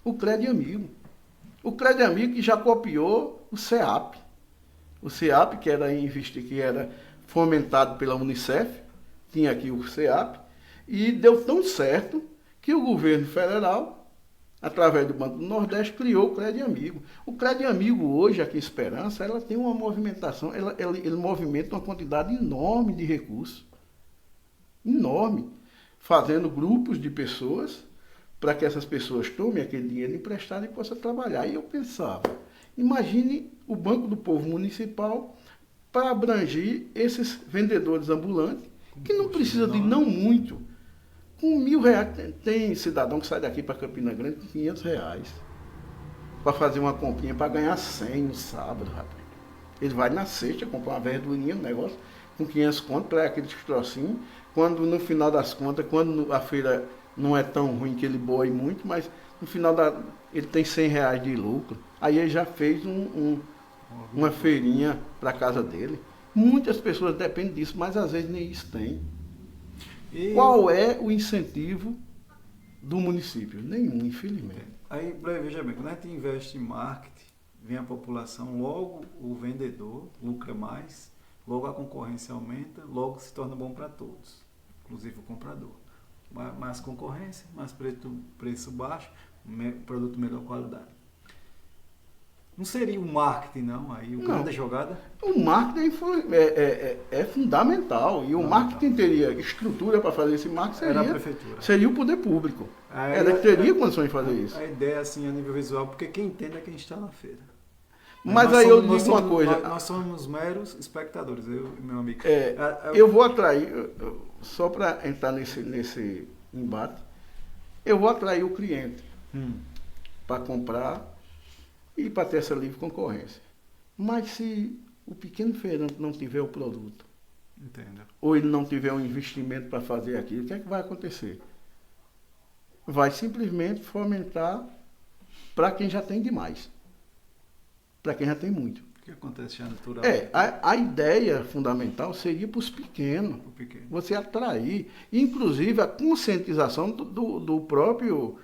O Crédito Amigo. O Crédito Amigo que já copiou o CEAP. O CEAP, que era fomentado pela Unicef, tinha aqui o CEAP, e deu tão certo que o governo federal, através do Banco do Nordeste, criou o Crédito Amigo. O Crédito Amigo hoje, aqui em Esperança, ela tem uma movimentação, ele movimenta uma quantidade enorme de recursos. Enorme. Fazendo grupos de pessoas para que essas pessoas tomem aquele dinheiro emprestado e possam trabalhar. E eu pensava, imagine o Banco do Povo Municipal para abranger esses vendedores ambulantes que não precisa de não muito. Com R$1.000, tem cidadão que sai daqui para Campina Grande com R$500 para fazer uma comprinha para ganhar 100 no sábado, rapaz. Ele vai na sexta, comprar uma verdurinha, um negócio, com 500 conto para aqueles trocinhos, quando no final das contas, quando a feira não é tão ruim que ele boe muito, mas no final ele tem R$100 de lucro. Aí ele já fez uma feirinha para casa dele. Muitas pessoas dependem disso, mas às vezes nem isso tem. Qual é o incentivo do município? Nenhum, infelizmente. Aí, veja bem, quando a gente investe em marketing, vem a população, logo o vendedor lucra mais, logo a concorrência aumenta, logo se torna bom para todos, inclusive o comprador. Mais concorrência, mais preço baixo, produto melhor qualidade. Não seria o marketing, não, aí o grande jogada? O marketing é fundamental, e o marketing teria estrutura para fazer esse marketing, Era a prefeitura. Seria o poder público. Ela teria condições de fazer isso. A ideia, assim, a nível visual, porque quem entende é quem está na feira. Mas aí eu digo uma coisa. Nós somos meros espectadores, eu e meu amigo. Eu vou atrair, só para entrar nesse embate, eu vou atrair o cliente para comprar e para ter essa livre concorrência. Mas se o pequeno feirante não tiver o produto, entendo, ou ele não tiver um investimento para fazer aquilo, o que é que vai acontecer? Vai simplesmente fomentar para quem já tem demais. Para quem já tem muito. O que acontece já natural? A ideia fundamental seria para os pequenos. Você atrair, inclusive a conscientização do próprio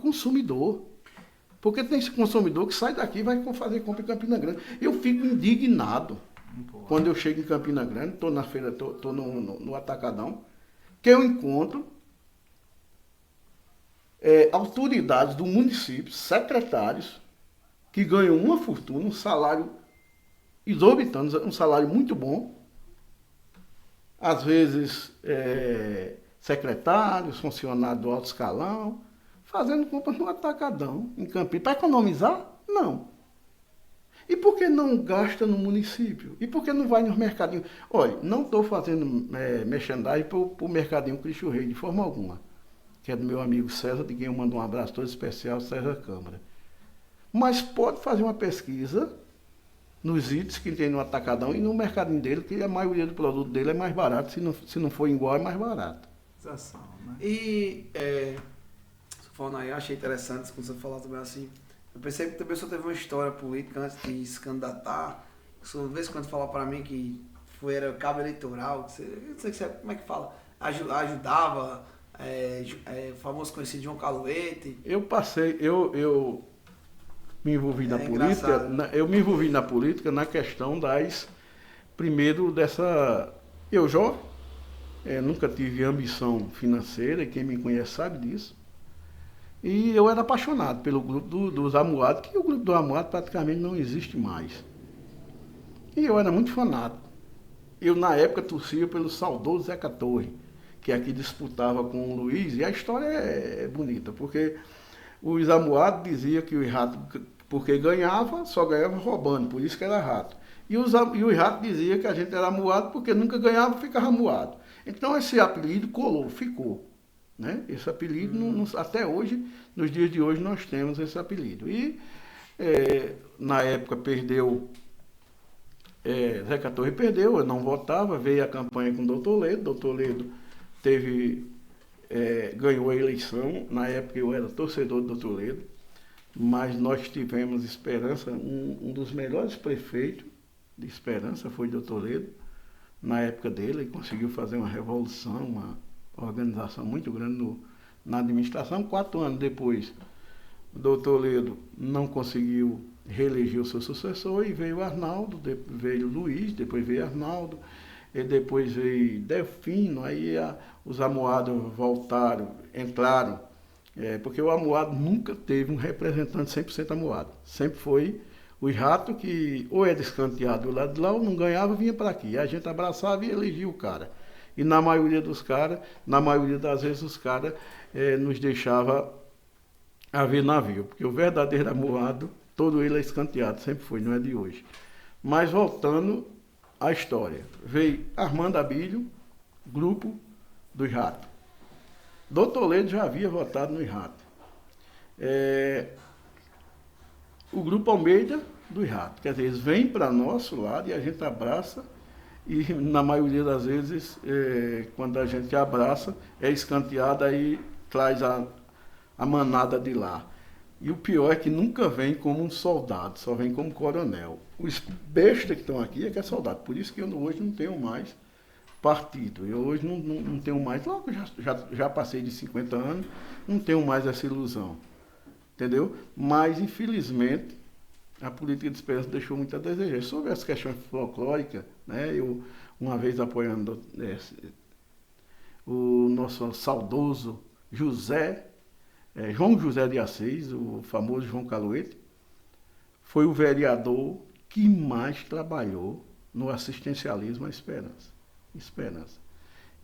consumidor. Porque tem esse consumidor que sai daqui e vai fazer compra em Campina Grande. Eu fico indignado quando eu chego em Campina Grande, estou na feira, estou no Atacadão, que eu encontro autoridades do município, secretários, que ganham uma fortuna, um salário exorbitante, um salário muito bom. Às vezes, secretários, funcionários do alto escalão, fazendo compra no Atacadão, em Campinas. Para economizar? Não. E por que não gasta no município? E por que não vai nos mercadinhos? Olha, não estou fazendo merchandising para o Mercadinho Cristo Rei, de forma alguma. Que é do meu amigo César, de quem eu mando um abraço todo especial, César Câmara. Mas pode fazer uma pesquisa nos itens que tem no Atacadão e no mercadinho dele, que a maioria do produto dele é mais barato. Se não for igual, é mais barato. Né? E... falando aí, eu achei interessante quando você falar também assim. Eu pensei que a pessoa teve uma história política antes de se candidatar. Uma vez quando fala para mim que era cabo eleitoral, não sei como é que fala, ajudava, famoso conhecido João Caluete. Eu me envolvi na política, eu me envolvi na política na questão primeiro dessa, eu jovem, nunca tive ambição financeira, e quem me conhece sabe disso. E eu era apaixonado pelo grupo dos Amuados, que o grupo do Amuado praticamente não existe mais. E eu era muito fanático. Eu, na época, torcia pelo saudoso Zeca Torre, que aqui disputava com o Luiz, e a história é bonita, porque os Amuados diziam que o rato, porque ganhava, só ganhava roubando, por isso que era rato. E os ratos diziam que a gente era amuado, porque nunca ganhava, ficava amuado. Então esse apelido ficou. Né? Esse apelido, até hoje, nos dias de hoje, nós temos esse apelido. E na época perdeu, Zeca Torre perdeu, eu não votava, veio a campanha com o Dr. Ledo. Dr. Ledo ganhou a eleição, na época eu era torcedor do Dr. Ledo, mas nós tivemos Esperança, um dos melhores prefeitos de Esperança foi o Dr. Ledo, na época dele, ele conseguiu fazer uma revolução, uma organização muito grande na administração. 4 anos depois, o doutor Ledo não conseguiu reeleger o seu sucessor e veio o Arnaldo, veio o Luiz, depois veio Arnaldo, e depois veio Delfino, aí os Amuados entraram, porque o Amuado nunca teve um representante 100% Amuado, sempre foi os ratos que ou era escanteado do lado de lá ou não ganhava, vinha para aqui, a gente abraçava e elegia o cara. E na maioria das vezes os caras nos deixavam haver navio, porque o verdadeiro amuado, todo ele é escanteado, sempre foi, não é de hoje. Mas voltando a história. Veio Armando Abílio, grupo do Rato. Doutor Toledo já havia votado no Rato. O grupo Almeida do Rato. Quer dizer, eles vêm para nosso lado e a gente abraça. E na maioria das vezes, quando a gente abraça, é escanteada e traz a manada de lá. E o pior é que nunca vem como um soldado, só vem como coronel. Os bestas que estão aqui é que é soldado. Por isso que eu hoje não tenho mais partido. Eu hoje não tenho mais, logo já passei de 50 anos, não tenho mais essa ilusão. Entendeu? Mas, infelizmente, a política de esperança deixou muito a desejar. Sobre as questões folclóricas, né, eu, uma vez apoiando o nosso saudoso João José de Assis, o famoso João Caloete, foi o vereador que mais trabalhou no assistencialismo à esperança.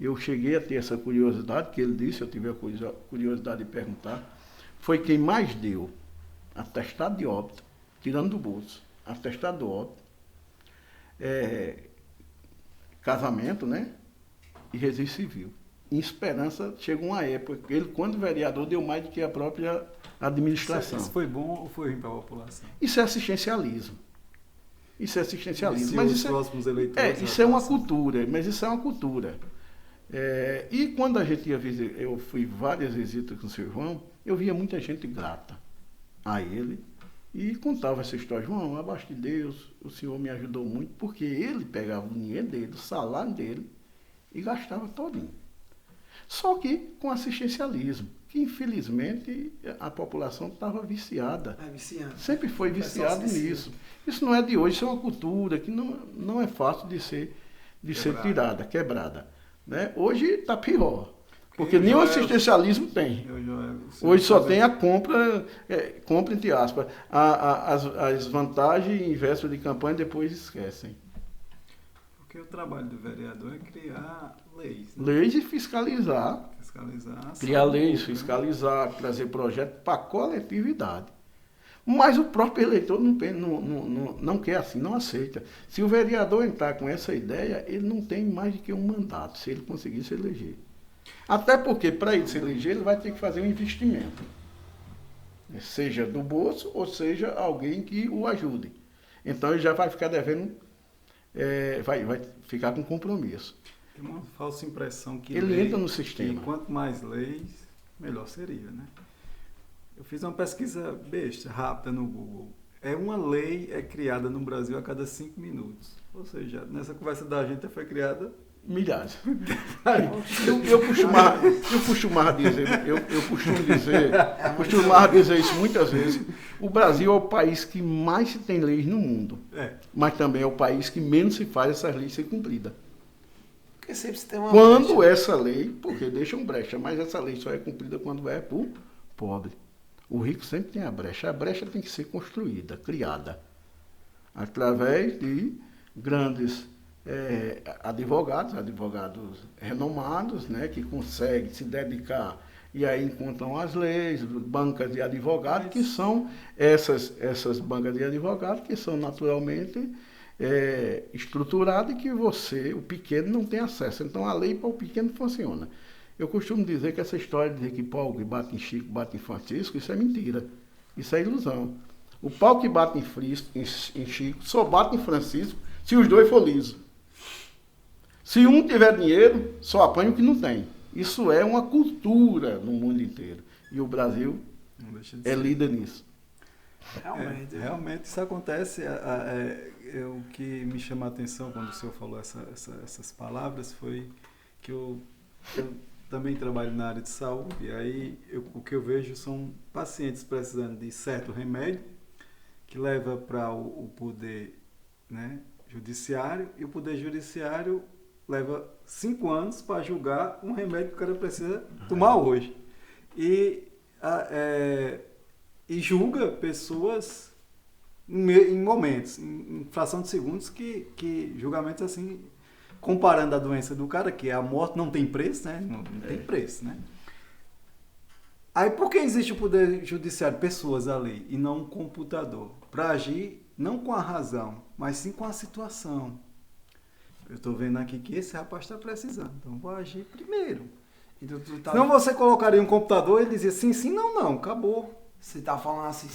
Eu cheguei a ter essa curiosidade, que ele disse, eu tive a curiosidade de perguntar, foi quem mais deu atestado de óbito, tirando do bolso, atestado de óbito, casamento, né, e registro civil. Em Esperança, chegou uma época que ele, quando vereador, deu mais do que a própria administração. Isso foi bom ou foi ruim para a população? Isso é assistencialismo. Isso é assistencialismo. Mas isso próximos eleitores isso é uma cultura, mas isso é uma cultura. E quando a gente ia visitar, eu fui várias visitas com o seu João, eu via muita gente grata a ele e contava essa história. João, abaixo de Deus, o senhor me ajudou muito, porque ele pegava o dinheiro dele, o salário dele, e gastava todinho. Só que com assistencialismo, que infelizmente a população estava viciada. Sempre foi viciada nisso. Isso não é de hoje, isso é uma cultura que não é fácil de ser tirada, quebrada. Né? Hoje está pior, porque nem o assistencialismo tem. Hoje só tem a compra entre aspas, as vantagens em véspera de campanha depois esquecem. Porque o trabalho do vereador é criar leis. Né? Leis e fiscalizar. Criar leis, fiscalizar, trazer projetos para a coletividade. Mas o próprio eleitor não quer assim, não aceita. Se o vereador entrar com essa ideia, ele não tem mais do que um mandato, se ele conseguir se eleger. Até porque, para ele se eleger, ele vai ter que fazer um investimento. Seja do bolso, ou seja, alguém que o ajude. Então ele já vai ficar devendo, vai ficar com compromisso. Tem uma falsa impressão que ele entra no sistema. Que quanto mais leis, melhor seria, né? Eu fiz uma pesquisa besta, rápida no Google. Uma lei é criada no Brasil a cada 5 minutos. Ou seja, nessa conversa da gente foi criada milhares. Eu costumava dizer isso muitas vezes. O Brasil é o país que mais se tem leis no mundo. Mas também é o país que menos se faz essas leis ser cumpridas. Porque sempre se tem uma quando brecha. Essa lei, porque deixa um brecha, mas essa lei só é cumprida quando é por pobre. O rico sempre tem a brecha tem que ser construída, criada, através de grandes advogados renomados, né, que conseguem se dedicar e aí encontram as leis, bancas de advogados, que são essas bancas de advogados que são naturalmente estruturadas e que o pequeno, não tem acesso. Então a lei para o pequeno funciona. Eu costumo dizer que essa história de dizer que pau que bate em Chico, bate em Francisco, isso é mentira. Isso é ilusão. O pau que bate em Chico só bate em Francisco se os dois for lisos. Se um tiver dinheiro, só apanha o que não tem. Isso é uma cultura no mundo inteiro. E o Brasil é líder nisso. Realmente isso acontece. O que me chama a atenção quando o senhor falou essas palavras foi que eu também trabalho na área de saúde, e aí o que eu vejo são pacientes precisando de certo remédio que leva para o poder, né, judiciário, e o poder judiciário leva 5 anos para julgar um remédio que o cara precisa tomar hoje. E julga pessoas em momentos, em fração de segundos, que julgamentos assim, comparando a doença do cara, que é a morte, não tem preço, né? Não tem preço, né? Aí por que existe o poder judiciário? Pessoas ali, e não um computador, para agir não com a razão, mas sim com a situação. eu estou vendo aqui que esse rapaz está precisando, então vou agir primeiro. Então, Senão você colocaria um computador e dizia sim, não, acabou. Você está falando assim,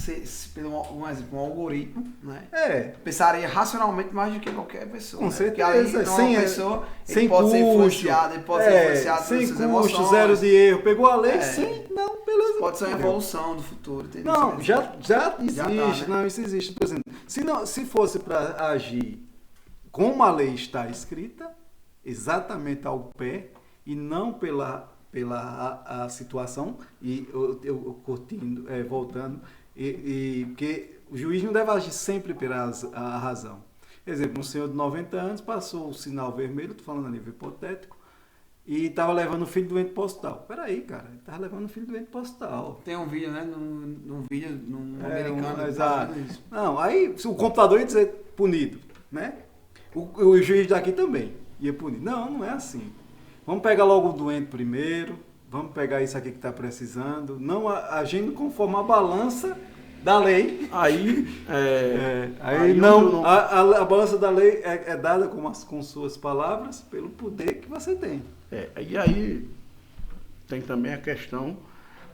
pelo um exemplo, um algoritmo, né? Pensaria racionalmente mais do que qualquer pessoa. Com né? certeza. Sem uma pessoa, sem ele pode custo, ser influenciado, ele pode ser influenciado sem pelas suas custo, emoções. zero de erro. Pegou a lei, sim, não, beleza. Pode ser uma evolução do futuro. Entendeu? Não, já existe, tá, né? não, isso existe. Por exemplo, se fosse para agir como a lei está escrita, exatamente ao pé, e não pela a situação, e eu curtindo, voltando, porque o juiz não deve agir sempre pela a razão. Exemplo, um senhor de 90 anos passou o sinal vermelho, estou falando a nível hipotético, e estava levando o filho doente postal. Peraí, cara, ele estava levando o filho doente postal. Tem um vídeo, né? Num americano. Exato. Não, aí o computador ia dizer punido, né? O juiz daqui também ia punir. Não é assim. Vamos pegar logo o doente primeiro, vamos pegar isso aqui que está precisando, não agindo conforme a balança da lei. A balança da lei é dada com suas palavras pelo poder que você tem. E aí tem também a questão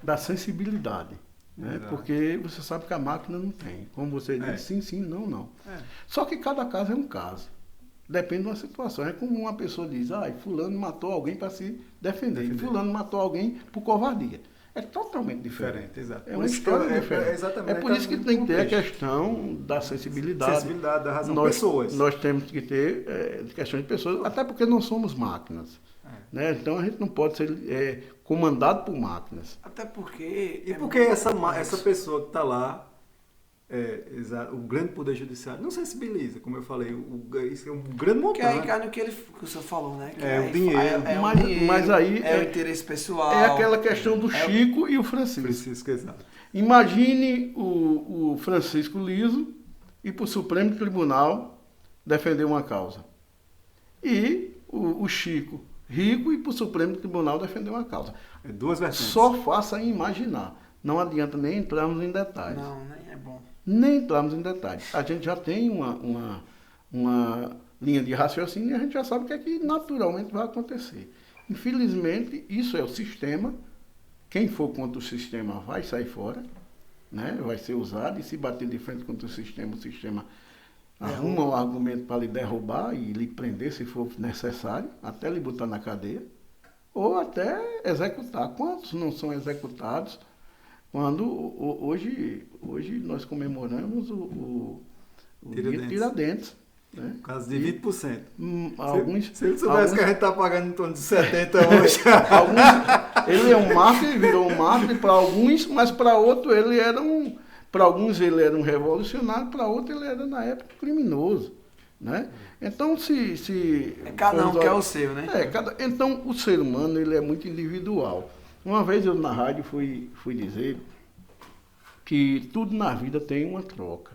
da sensibilidade, né? Porque você sabe que a máquina não tem. Como você disse, sim, não. Só que cada caso é um caso. Depende de uma situação. É como uma pessoa diz, fulano matou alguém para se defender. Fulano matou alguém por covardia. É totalmente diferente. Exato. É uma história diferente. É por isso que tem que ter a questão da sensibilidade. Sensibilidade, da razão. Pessoas. Nós temos que ter questão de pessoas, até porque não somos máquinas. Né? Então a gente não pode ser comandado por máquinas. Até porque... E porque essa pessoa que está lá, o grande poder judiciário não sensibiliza, como eu falei, isso é um grande montante. Que aí cai no que o senhor falou, né? Que o dinheiro. Mas aí o interesse pessoal. É aquela questão do Chico e o Francisco. Exato. Imagine o Francisco Liso ir para o Supremo Tribunal defender uma causa. E o Chico rico ir para o Supremo Tribunal defender uma causa. Duas vertentes. Só faça imaginar. Não adianta nem entrarmos em detalhes. Não, nem é bom. Nem entrarmos em detalhes. A gente já tem uma linha de raciocínio e a gente já sabe o que é que naturalmente vai acontecer. Infelizmente, isso é o sistema. Quem for contra o sistema vai sair fora, né? Vai ser usado, e se bater de frente contra o sistema arruma um argumento para lhe derrubar e lhe prender se for necessário, até lhe botar na cadeia, ou até executar. Quantos não são executados? Quando hoje nós comemoramos o Dia Tiradentes. Né? Quase de 20%. Se ele soubesse que a gente está pagando em torno de 70% hoje. Ele é um mártir, virou um mártir para alguns, mas para outros ele era para alguns ele era um revolucionário, para outros ele era na época criminoso. Né? Então cada um quer o seu, né? Então o ser humano ele é muito individual. Uma vez eu na rádio fui dizer que tudo na vida tem uma troca.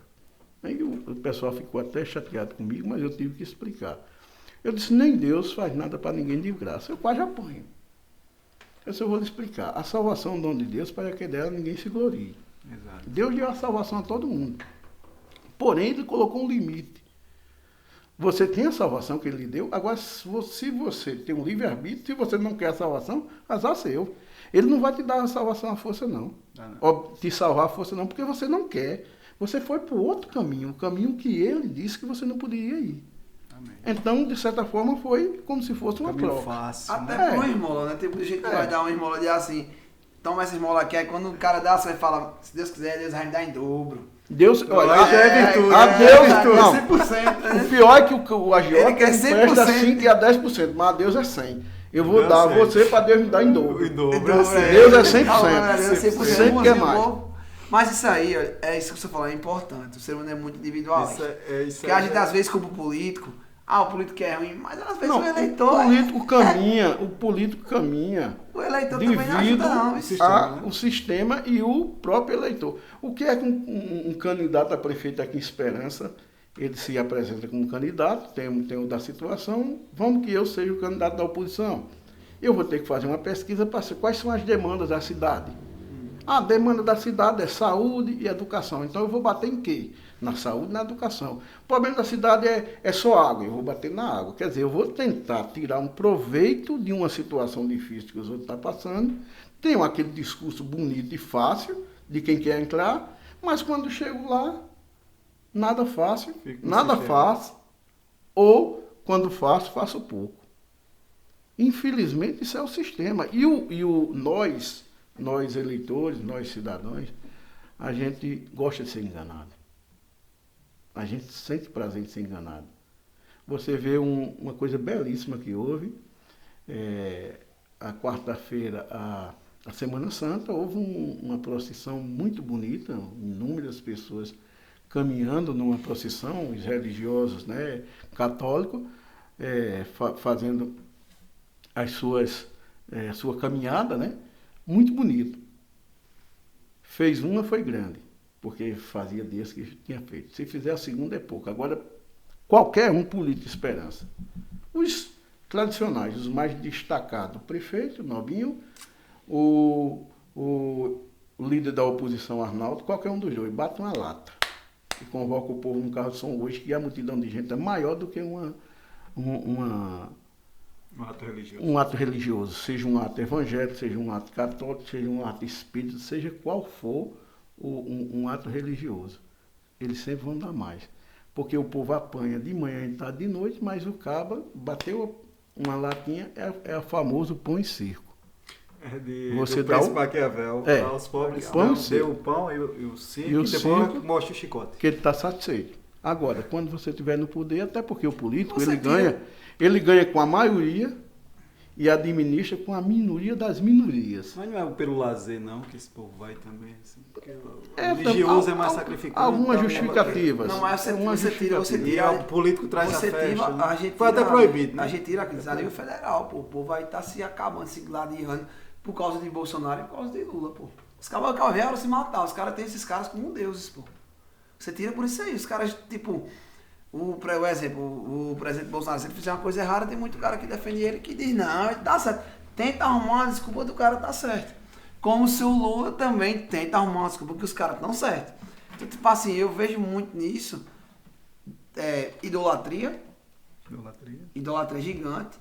Aí o pessoal ficou até chateado comigo, mas eu tive que explicar. Eu disse, nem Deus faz nada para ninguém de graça. Eu quase apanho. Eu vou lhe explicar. A salvação é um dom de Deus, para que dela ninguém se glorie. Exato. Deus deu a salvação a todo mundo. Porém, ele colocou um limite. Você tem a salvação que ele lhe deu, agora se você tem um livre-arbítrio, se você não quer a salvação, azar seu. Ele não vai te dar a salvação à força, não. Ou te salvar à força, não, porque você não quer. Você foi para o outro caminho, o caminho que ele disse que você não poderia ir. Amém. Então, de certa forma, foi como se fosse uma prova. Fácil, até por uma esmola, né? Tem muita gente que vai dar uma esmola de assim, toma essa esmola aqui, aí quando o cara dá, você vai falar, se Deus quiser, Deus vai me dar em dobro. Deus, olha, já é virtude. Deus, 100%. Né? O pior é que o agiota ele quer 100%. Empresta 5 a 10%, mas a Deus é 100%. Eu vou dar a você para Deus me dar em dobro. Deus é 100%. Deus 100%. Sempre quer mais. Mas isso aí, é isso que você falou, é importante. O ser humano é muito individualista. Isso porque a gente às vezes culpa o político. O político é ruim, mas às vezes o eleitor... O político caminha. O eleitor também não ajuda, não. O sistema e o próprio eleitor. O que é que um candidato a prefeito aqui em Esperança, ele se apresenta como candidato, tem o da situação, vamos que eu seja o candidato da oposição. Eu vou ter que fazer uma pesquisa para saber quais são as demandas da cidade. A demanda da cidade é saúde e educação. Então eu vou bater em quê? Na saúde e na educação. O problema da cidade é só água, eu vou bater na água. Quer dizer, eu vou tentar tirar um proveito de uma situação difícil que os outros estão passando. Tenho aquele discurso bonito e fácil de quem quer entrar, mas quando chego lá, nada fácil, nada faço, ou quando faço pouco. Infelizmente, isso é o sistema. E nós eleitores, nós cidadãos, a gente gosta de ser enganado. A gente sente prazer em ser enganado. Você vê uma coisa belíssima que houve, a quarta-feira, a Semana Santa, houve uma procissão muito bonita, inúmeras pessoas caminhando numa procissão, os religiosos, né, católicos, fazendo sua caminhada, né, muito bonito. Fez uma, foi grande, porque fazia dias que tinha feito. Se fizer a segunda, é pouco. Agora, qualquer um político de esperança. Os tradicionais, os mais destacados, o prefeito, Nobinho, o líder da oposição, Arnaldo, qualquer um dos dois, bate uma lata e convoca o povo num carro de som hoje, que a multidão de gente é maior do que um ato religioso, seja um ato evangélico, seja um ato católico, seja um ato espírita, seja qual for um ato religioso. Eles sempre vão dar mais. Porque o povo apanha de manhã e tarde de noite, mas o caba bateu uma latinha, é o famoso pão e circo. Você dá o Maquiavel aos pobres, deu o pão e o circo, e depois mostra o chicote. Que ele está satisfeito. Agora, quando você estiver no poder, até porque o político ele ganha com a maioria e administra com a minoria das minorias. Mas não é pelo lazer, não, que esse povo vai também, assim, porque o religioso é mais sacrificado. Algumas justificativas. Não, mas você tira o político traz a festa. A gente foi até proibido, né? A gente tira aqueles a nível federal, pô. O povo vai estar se acabando, se gladiando por causa de Bolsonaro e por causa de Lula, pô. Os caras vieram se matar, os caras têm esses caras como deuses, pô. Você tira por isso aí, os caras, tipo, o presidente Bolsonaro, se ele fizer uma coisa errada, tem muito cara que defende ele que diz, não, ele tá certo. Tenta arrumar uma desculpa do cara tá certo. Como se o Lula também tenta arrumar uma desculpa que os caras estão certos. Então, tipo assim, eu vejo muito nisso, idolatria gigante.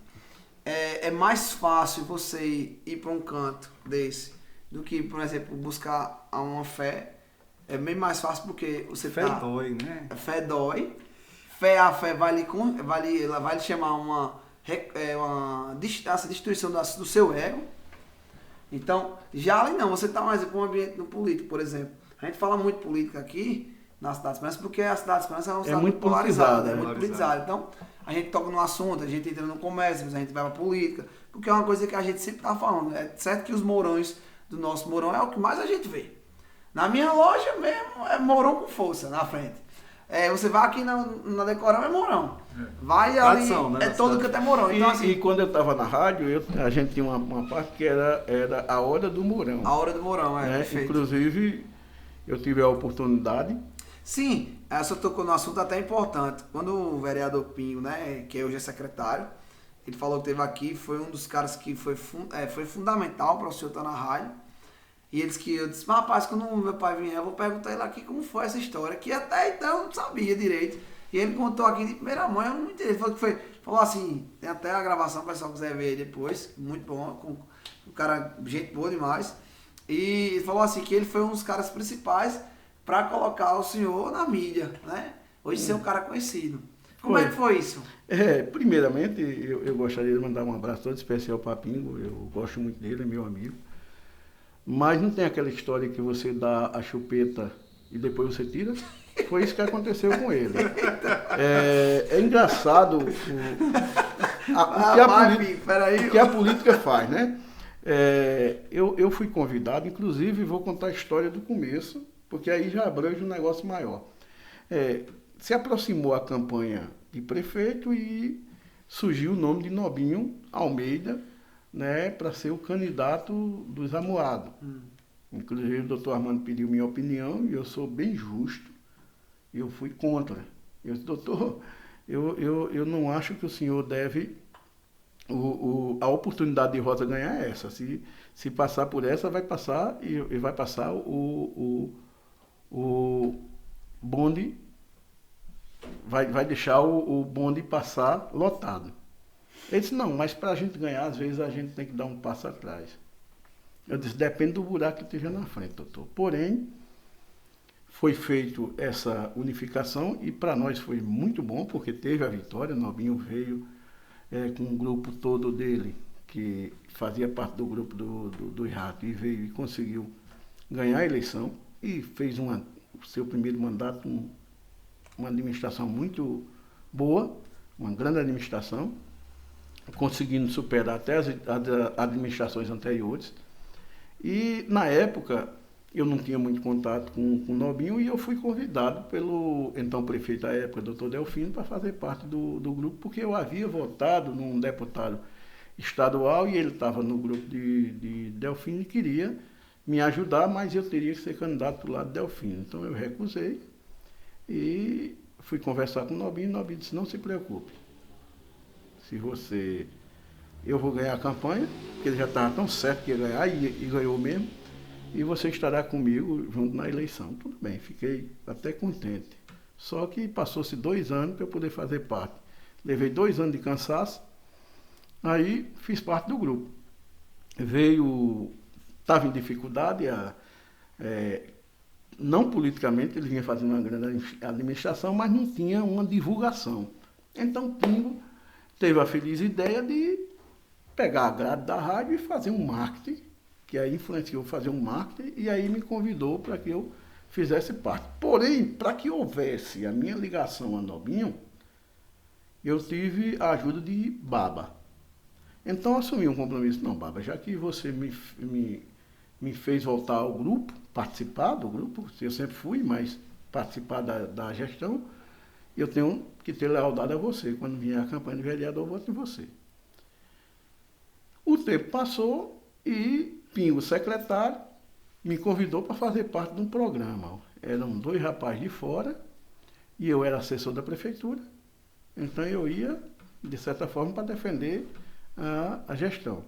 É mais fácil você ir para um canto desse do que, por exemplo, buscar uma fé. É bem mais fácil porque você fé dói, né? Fé dói. A fé vai lhe chamar essa destruição do seu ego. Então, já ali não, você está mais com um ambiente no político, por exemplo. A gente fala muito política aqui na Cidade de Esperança, porque a Cidade de Esperança é uma cidade muito polarizada. É muito politizada. Então, a gente toca no assunto, a gente entra no comércio, a gente vai para política, porque é uma coisa que a gente sempre está falando. É certo que os mourões do nosso mourão é o que mais a gente vê. Na minha loja mesmo, é mourão com força, na frente. Você vai aqui na Decorão, é mourão. Vai ali, tradição, né, todo canto é mourão. Então, assim, e quando eu estava na rádio, a gente tinha uma parte que era a hora do mourão. A hora do mourão, perfeito. Inclusive, eu tive a oportunidade. Sim, você tocou no assunto até importante. Quando o vereador Pinho, né, que hoje é secretário, ele falou que esteve aqui, foi um dos caras que foi fundamental para o senhor estar na rádio. E eles eu disse, rapaz, quando o meu pai vier, eu vou perguntar ele aqui como foi essa história, que até então eu não sabia direito. E ele contou aqui de primeira mão, eu não entendi. Ele falou assim, tem até a gravação, o pessoal quiser ver aí depois, muito bom, com o cara, gente boa demais. E ele falou assim, que ele foi um dos caras principais para colocar o senhor na mídia, né? Hoje ser um cara conhecido. Como é que foi isso? Primeiramente, eu gostaria de mandar um abraço todo especial para Pingo, eu gosto muito dele, é meu amigo. Mas não tem aquela história que você dá a chupeta e depois você tira? Foi isso que aconteceu com ele. É engraçado o que a política faz, né? Eu fui convidado, inclusive vou contar a história do começo, porque aí já abrange um negócio maior. Se aproximou a campanha de prefeito e surgiu o nome de Nobinho Almeida, né, para ser o candidato dos Amuados. Inclusive o doutor Armando pediu minha opinião e eu sou bem justo. Eu fui contra. Eu disse, doutor, eu não acho que o senhor deve a oportunidade de Rosa ganhar é essa. Se passar por essa, vai passar e vai passar o bonde, vai deixar o bonde passar lotado. Ele disse, não, mas para a gente ganhar, às vezes a gente tem que dar um passo atrás. Eu disse, depende do buraco que esteja na frente, doutor. Porém, foi feita essa unificação e para nós foi muito bom, porque teve a vitória. Nobinho veio com um grupo todo dele, que fazia parte do grupo do Rato, e veio e conseguiu ganhar a eleição e fez o seu primeiro mandato, uma administração muito boa, uma grande administração, conseguindo superar até as administrações anteriores. E na época eu não tinha muito contato com o Nobinho e eu fui convidado pelo então prefeito da época, doutor Delfino, para fazer parte do grupo, porque eu havia votado num deputado estadual e ele estava no grupo de Delfino e queria me ajudar, mas eu teria que ser candidato do lado de Delfino. Então eu recusei e fui conversar com o Nobinho. O Nobinho disse, não se preocupe, eu vou ganhar a campanha, porque ele já estava tão certo que ia ganhar e ganhou mesmo, e você estará comigo junto na eleição. Tudo bem, fiquei até contente. Só que passou-se 2 anos para eu poder fazer parte. Levei 2 anos de cansaço, aí fiz parte do grupo. Estava em dificuldade, não politicamente, ele vinha fazendo uma grande administração, mas não tinha uma divulgação. Então Pingo teve a feliz ideia de pegar a grade da rádio e fazer um marketing, que aí influenciou fazer um marketing, e aí me convidou para que eu fizesse parte. Porém, para que houvesse a minha ligação a Nobinho, eu tive a ajuda de Baba. Então assumi um compromisso. Não, Baba, já que você me fez voltar ao grupo, participar do grupo, eu sempre fui, mas participar da gestão, eu tenho que ter lealdade a você. Quando vier a campanha de vereador, eu voto em você. O tempo passou e Pingo, secretário, me convidou para fazer parte de um programa. Eram 2 rapazes de fora e eu era assessor da prefeitura. Então eu ia, de certa forma, para defender a gestão.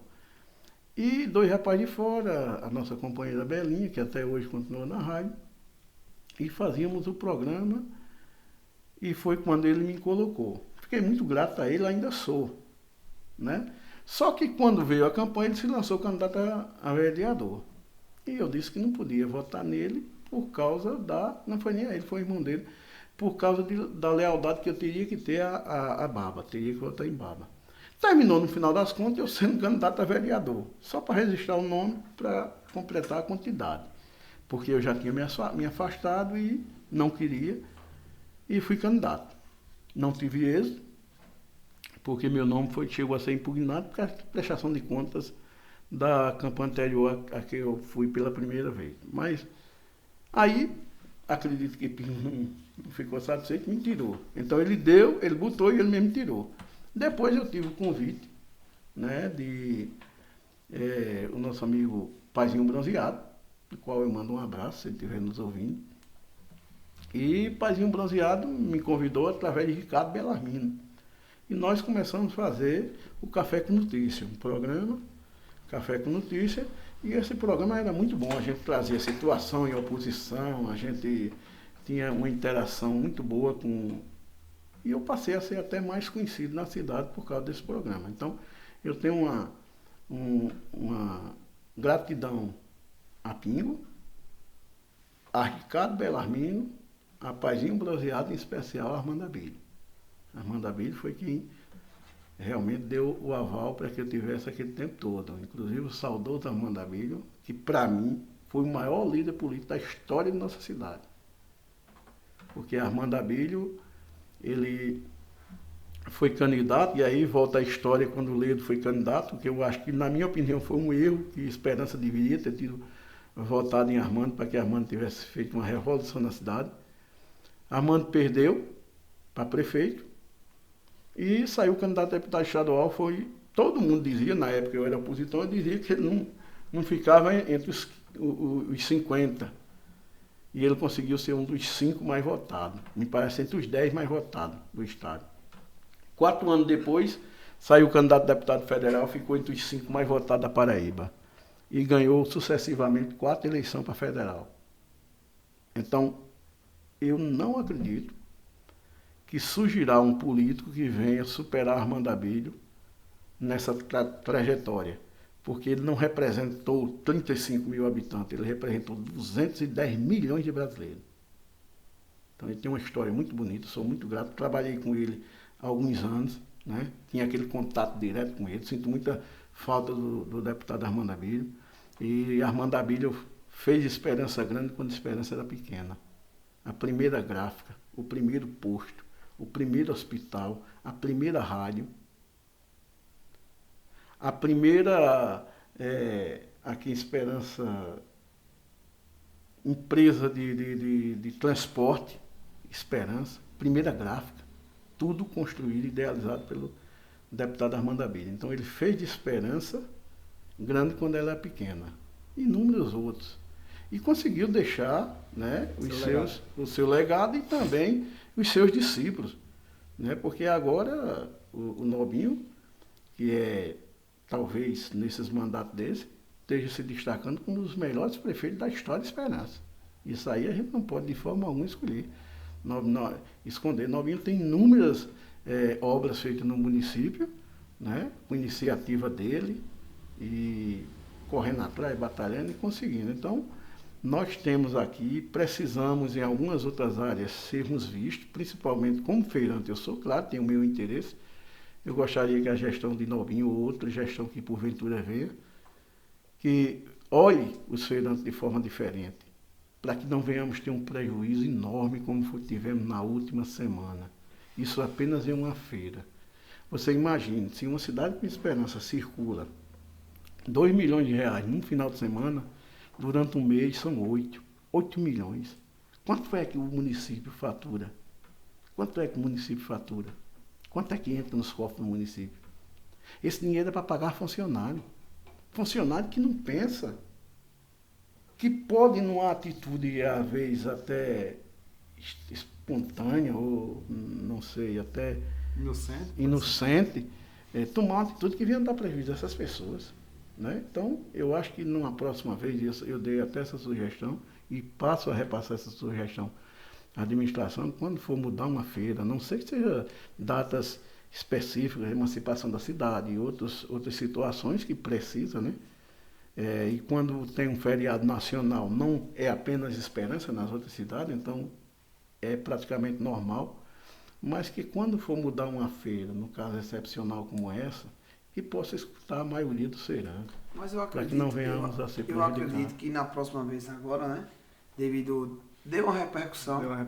E 2 rapazes de fora, a nossa companheira Belinha, que até hoje continua na rádio, e fazíamos o programa, e foi quando ele me colocou. Fiquei muito grato a ele, ainda sou, né? Só que quando veio a campanha, ele se lançou candidato a vereador. E eu disse que não podia votar nele por causa não foi nem a ele, foi o irmão dele, por causa da lealdade que eu teria que ter a Baba, teria que votar em Baba. Terminou, no final das contas, eu sendo candidato a vereador, só para registrar o nome, para completar a quantidade. Porque eu já tinha me afastado e não queria, e fui candidato. Não tive êxito, porque meu nome chegou a ser impugnado por causa da prestação de contas da campanha anterior a que eu fui pela primeira vez. Mas aí, acredito que Pinho não ficou satisfeito, me tirou. Então ele botou e ele mesmo tirou. Depois eu tive o convite, né, de o nosso amigo Paizinho Bronzeado, do qual eu mando um abraço, se ele estiver nos ouvindo. E Paizinho Bronzeado me convidou através de Ricardo Belarmino. E nós começamos a fazer o Café com Notícia, um programa, Café com Notícia, e esse programa era muito bom. A gente trazia situação em oposição, a gente tinha uma interação muito boa com... E eu passei a ser até mais conhecido na cidade por causa desse programa. Então, eu tenho uma gratidão a Pingo, a Ricardo Belarmino, a Paizinho Bronzeado, em especial a Armando Abílio. Armando Abílio foi quem realmente deu o aval para que eu tivesse aquele tempo todo. Inclusive o saudoso Armando Abílio, que para mim foi o maior líder político da história de nossa cidade. Porque Armando Abílio, ele foi candidato, e aí volta a história quando o Ledo foi candidato, que eu acho que, na minha opinião, foi um erro, que Esperança deveria ter votado em Armando para que Armando tivesse feito uma revolução na cidade. Armando perdeu para prefeito e saiu candidato a deputado estadual. Todo mundo dizia, na época eu era opositor, eu dizia que ele não ficava entre os 50. E ele conseguiu ser um dos 5 mais votados. Me parece entre os 10 mais votados do estado. 4 anos depois, Saiu candidato a deputado federal, ficou entre os 5 mais votados da Paraíba. E ganhou sucessivamente 4 eleições para federal. Então, eu não acredito que surgirá um político que venha superar Armando Abílio nessa trajetória. Porque ele não representou 35 mil habitantes, ele representou 210 milhões de brasileiros. Então ele tem uma história muito bonita, sou muito grato, trabalhei com ele há alguns anos, né? Tinha aquele contato direto com ele, sinto muita falta do deputado Armando Abílio. E Armando Abílio fez Esperança grande quando Esperança era pequena. A primeira gráfica, o primeiro posto, o primeiro hospital, a primeira rádio, a primeira, aqui em Esperança, empresa de transporte, Esperança, primeira gráfica, tudo construído e idealizado pelo deputado Armando Abílio. Então ele fez de Esperança grande quando ela era pequena, inúmeros outros. E conseguiu deixar, né, o seu legado e também os seus discípulos. Né, porque agora o Nobinho, que é talvez nesses mandatos desse, esteja se destacando como um dos melhores prefeitos da história de Esperança. Isso aí a gente não pode de forma alguma esconder. Nobinho tem inúmeras obras feitas no município, né, com iniciativa dele, e correndo atrás, batalhando e conseguindo. Então, nós temos aqui, precisamos em algumas outras áreas sermos vistos, principalmente como feirante. Eu sou, claro, tenho o meu interesse. Eu gostaria que a gestão de Nobinho ou outra gestão que porventura venha, que olhe os feirantes de forma diferente, para que não venhamos ter um prejuízo enorme como tivemos na última semana. Isso apenas em uma feira. Você imagine, se uma cidade com Esperança circula 2 milhões de reais num final de semana, durante um mês são 8 milhões. Quanto é que o município fatura? Quanto é que o município fatura? Quanto é que entra nos cofres do município? Esse dinheiro é para pagar funcionário. Funcionário que não pensa, que pode, numa atitude, às vezes, até espontânea, ou, não sei, até inocente, tomar uma atitude que venha dar prejuízo a essas pessoas. Né? Então, eu acho que numa próxima vez, eu dei até essa sugestão, e passo a repassar essa sugestão à administração, quando for mudar uma feira, não sei que seja datas específicas, emancipação da cidade e outras situações que precisa, né? E quando tem um feriado nacional, não é apenas Esperança nas outras cidades, então é praticamente normal, mas que quando for mudar uma feira, no caso excepcional como essa, que possa escutar a maioria do feirante, para que não venhamos a ser prejudicados. Eu acredito que na próxima vez agora, né, deu uma repercussão. Né?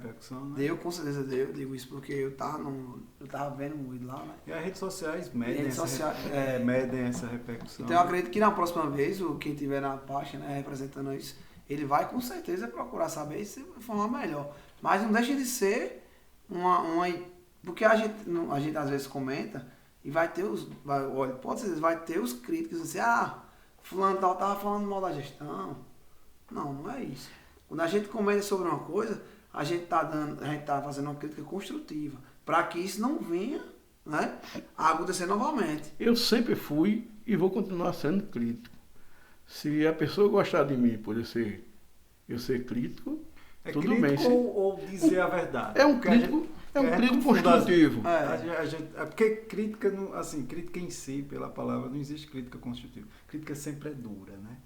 Deu, com certeza deu. Digo isso porque eu tava vendo muito lá, né? E as redes sociais medem essa repercussão. Então eu acredito que na próxima vez, quem tiver na página, né, representando isso, ele vai com certeza procurar saber isso de forma melhor. Mas não deixa de ser porque a gente às vezes comenta e vai ter vai ter os críticos assim, fulano tal tava falando mal da gestão. Não é isso. Quando a gente comenta sobre uma coisa, a gente tá fazendo uma crítica construtiva, para que isso não venha, né, a acontecer novamente. Eu sempre fui e vou continuar sendo crítico. Se a pessoa gostar de mim por eu ser crítico, tudo crítico bem. Ou dizer a verdade. É um crítico construtivo. Porque crítica, crítica em si, pela palavra, não existe crítica construtiva. Crítica sempre é dura, né?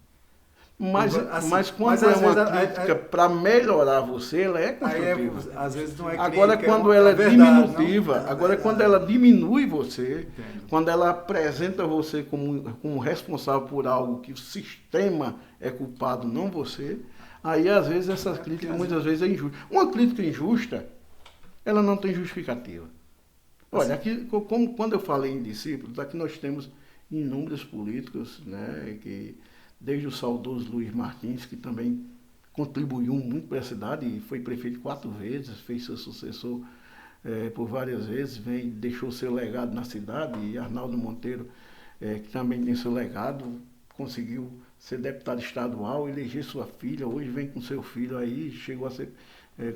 Mas quando é uma crítica para melhorar você, ela é construtiva. Às vezes não é crítica. Agora quando ela é diminutiva, quando ela diminui você, quando ela apresenta você como responsável por algo que o sistema é culpado, não você, aí às vezes essa crítica muitas vezes é injusta. Uma crítica injusta, ela não tem justificativa. Olha, aqui, quando eu falei em discípulos, aqui nós temos inúmeros políticos, né, que desde o saudoso Luiz Martins, que também contribuiu muito para a cidade e foi prefeito 4 vezes, fez seu sucessor por várias vezes, deixou seu legado na cidade, e Arnaldo Monteiro, que também tem seu legado, conseguiu ser deputado estadual, eleger sua filha, hoje vem com seu filho aí, chegou a ser,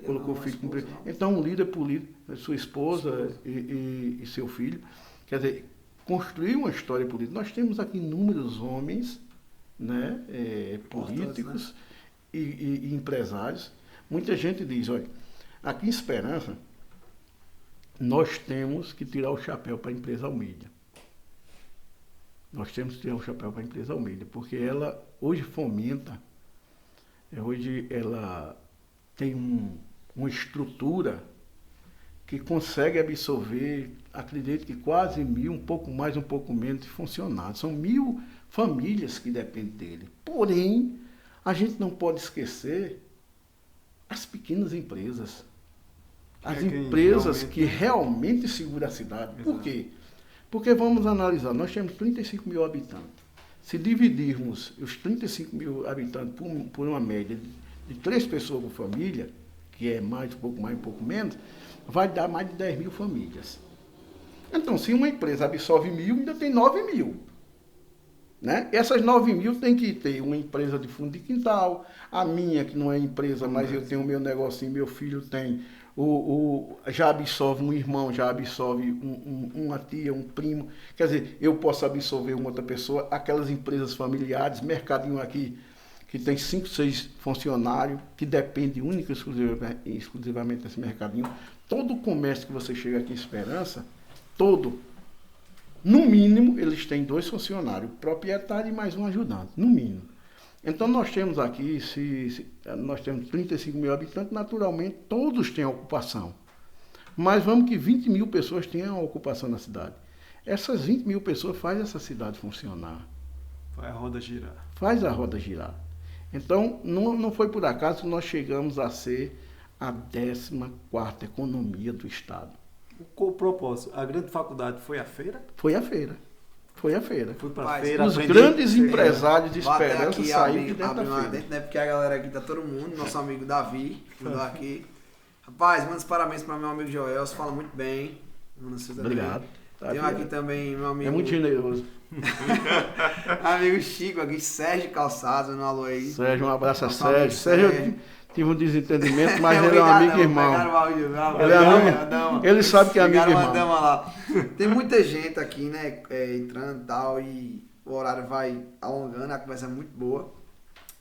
colocou o filho como prefeito. Então, um líder político, sua esposa e seu filho, quer dizer, construir uma história política. Nós temos aqui inúmeros homens, né, políticos e empresários. Muita gente diz, olha, aqui em Esperança, nós temos que tirar o chapéu para a empresa Almeida. Nós temos que tirar o chapéu para a empresa Almeida, porque ela hoje fomenta, hoje ela tem uma estrutura que consegue absorver, acredito que quase 1.000, um pouco mais, um pouco menos de funcionários. São 1.000 famílias que dependem dele. Porém, a gente não pode esquecer as pequenas empresas. As empresas que realmente seguram a cidade. Por quê? Porque vamos analisar, nós temos 35 mil habitantes. Se dividirmos os 35 mil habitantes por uma média de 3 pessoas por família, que é mais, um pouco mais, um pouco menos, vai dar mais de 10 mil famílias. Então, se uma empresa absorve 1.000, ainda tem 9.000. Né? Essas 9.000 tem que ter uma empresa de fundo de quintal, a minha, que não é empresa, mas eu tenho o meu negocinho, meu filho tem, já absorve um irmão, já absorve uma tia, um primo. Quer dizer, eu posso absorver uma outra pessoa, aquelas empresas familiares, mercadinho aqui, que tem 5, 6 funcionários, que depende única e exclusivamente desse mercadinho. Todo o comércio que você chega aqui em Esperança, todo, no mínimo, eles têm 2 funcionários, proprietário e mais um ajudante, no mínimo. Então, nós temos aqui, nós temos 35 mil habitantes, naturalmente, todos têm ocupação. Mas vamos que 20 mil pessoas tenham ocupação na cidade. Essas 20 mil pessoas fazem essa cidade funcionar. Faz a roda girar. Faz a roda girar. Então, não foi por acaso que nós chegamos a ser a 14ª economia do Estado. Qual o propósito? A grande faculdade foi a feira? Foi a feira. Foi a feira. Fui para a feira. Os grandes empresários de Esperança saíram de dentro da feira. Dentro, né? Porque a galera aqui tá todo mundo, nosso amigo Davi, mandou aqui. Rapaz, manda os parabéns para meu amigo Joel, você fala muito bem. Obrigado. Tem aqui também meu amigo... É muito generoso. Amigo Chico aqui, Sérgio Calçados, no alô aí. Sérgio, um abraço a Sérgio. Sérgio, tive um desentendimento, mas ele é um amigo e irmão. Ele sabe que é amigo e irmão. Lá. Tem muita gente aqui, né, entrando e tal, e o horário vai alongando, a conversa é muito boa.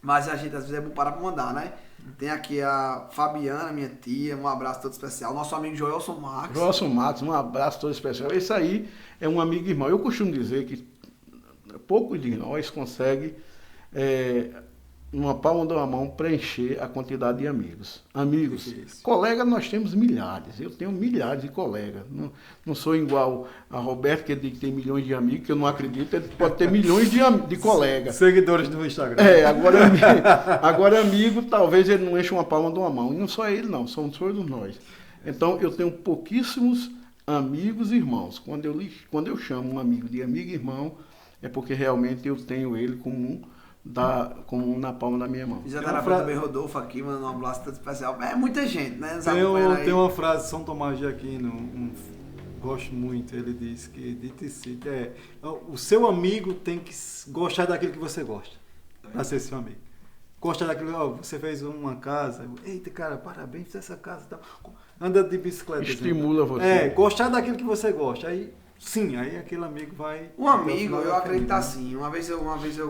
Mas a gente às vezes é bom parar pra mandar, né? Tem aqui a Fabiana, minha tia, um abraço todo especial. Nosso amigo Joelson Marques. Joelson Marques, um abraço todo especial. Esse aí é um amigo e irmão. Eu costumo dizer que poucos de nós conseguem, numa palma de uma mão, preencher a quantidade de amigos. Amigos, colegas nós temos milhares. Eu tenho milhares de colegas. Não sou igual a Roberto, que diz que tem milhões de amigos, que eu não acredito. Ele pode ter milhões de colegas. Seguidores do Instagram. Agora amigo, talvez ele não enche uma palma de uma mão. E não só ele, não. Somos todos nós. Então, eu tenho pouquíssimos amigos e irmãos. Quando eu chamo um amigo de amigo e irmão, é porque realmente eu tenho ele como na palma da minha mão. Já tá também Rodolfo aqui, mandando um abraço todo especial. É muita gente, né? Tem uma frase de São Tomás de Aquino, gosto muito, ele diz que dito e cito, o seu amigo tem que gostar daquilo que você gosta, para ser seu amigo. Gostar daquilo, você fez uma casa, eita cara, parabéns, fez essa casa e tal. Anda de bicicleta. Estimula você. Gostar daquilo que você gosta. Aí sim, aí aquele amigo vai... Um amigo, eu acredito assim. Uma vez eu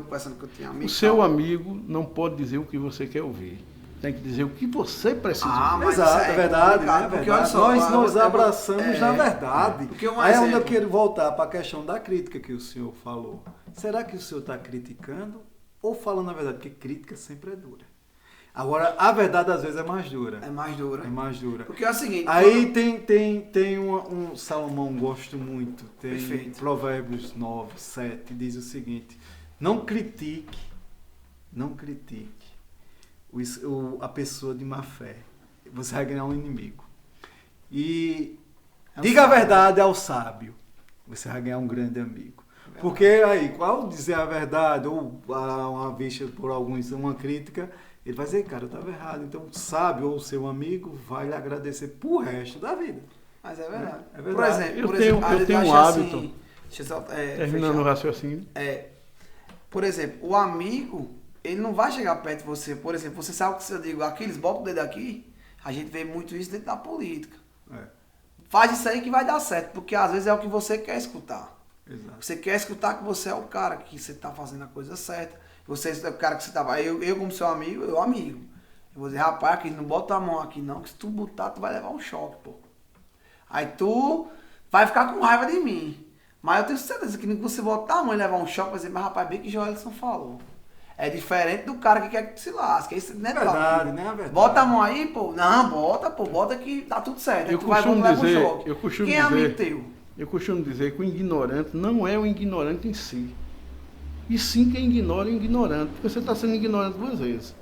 pensando que eu tinha amigo... O seu amigo não pode dizer o que você quer ouvir. Tem que dizer o que você precisa ouvir. Mas exato, é verdade. Né? Porque olha só, nós nos abraçamos na verdade. Aí é onde eu quero voltar para a questão da crítica que o senhor falou. Será que o senhor está criticando ou falando a verdade? Porque crítica sempre é dura. Agora, a verdade às vezes é mais dura. É mais dura. É mais dura. Porque é o seguinte... Aí tem um Salomão, gosto muito. Tem Perfeito. Provérbios 9, 7, diz o seguinte. Não critique a pessoa de má fé. Você vai ganhar um inimigo. E diga a verdade ao sábio. Você vai ganhar um grande amigo. Porque aí, ao dizer a verdade, ou uma vista por alguns, uma crítica... Ele vai dizer, cara, eu estava errado. Então, o sábio ou o seu amigo vai lhe agradecer pro resto da vida. Mas é verdade. É verdade. Por exemplo, eu tenho um hábito. Assim, deixa eu só, terminando o raciocínio. Por exemplo, o amigo, ele não vai chegar perto de você. Por exemplo, você sabe o que eu digo, aqueles botam o dedo aqui, a gente vê muito isso dentro da política. Faz isso aí que vai dar certo, porque às vezes é o que você quer escutar. Exato. Você quer escutar que você é o cara, que você tá fazendo a coisa certa. Você é o cara que você tava. Eu como seu amigo, eu amigo. Eu vou dizer, rapaz, aqui, não bota a mão aqui não, que se tu botar, tu vai levar um choque, pô. Aí tu vai ficar com raiva de mim. Mas eu tenho certeza que quando você botar a mão e levar um choque, vai dizer, mas rapaz, bem que Joelson falou. É diferente do cara que quer que se lasque. Isso não é verdade, né? É verdade. Bota a mão aí, pô. Não, bota que tá tudo certo. Aí Eu tu vai costumo levar um dizer, choque. eu costumo Quem é dizer- amigo teu? Eu costumo dizer que o ignorante não é o ignorante em si. E sim quem ignora é o ignorante. Porque você está sendo ignorante duas vezes.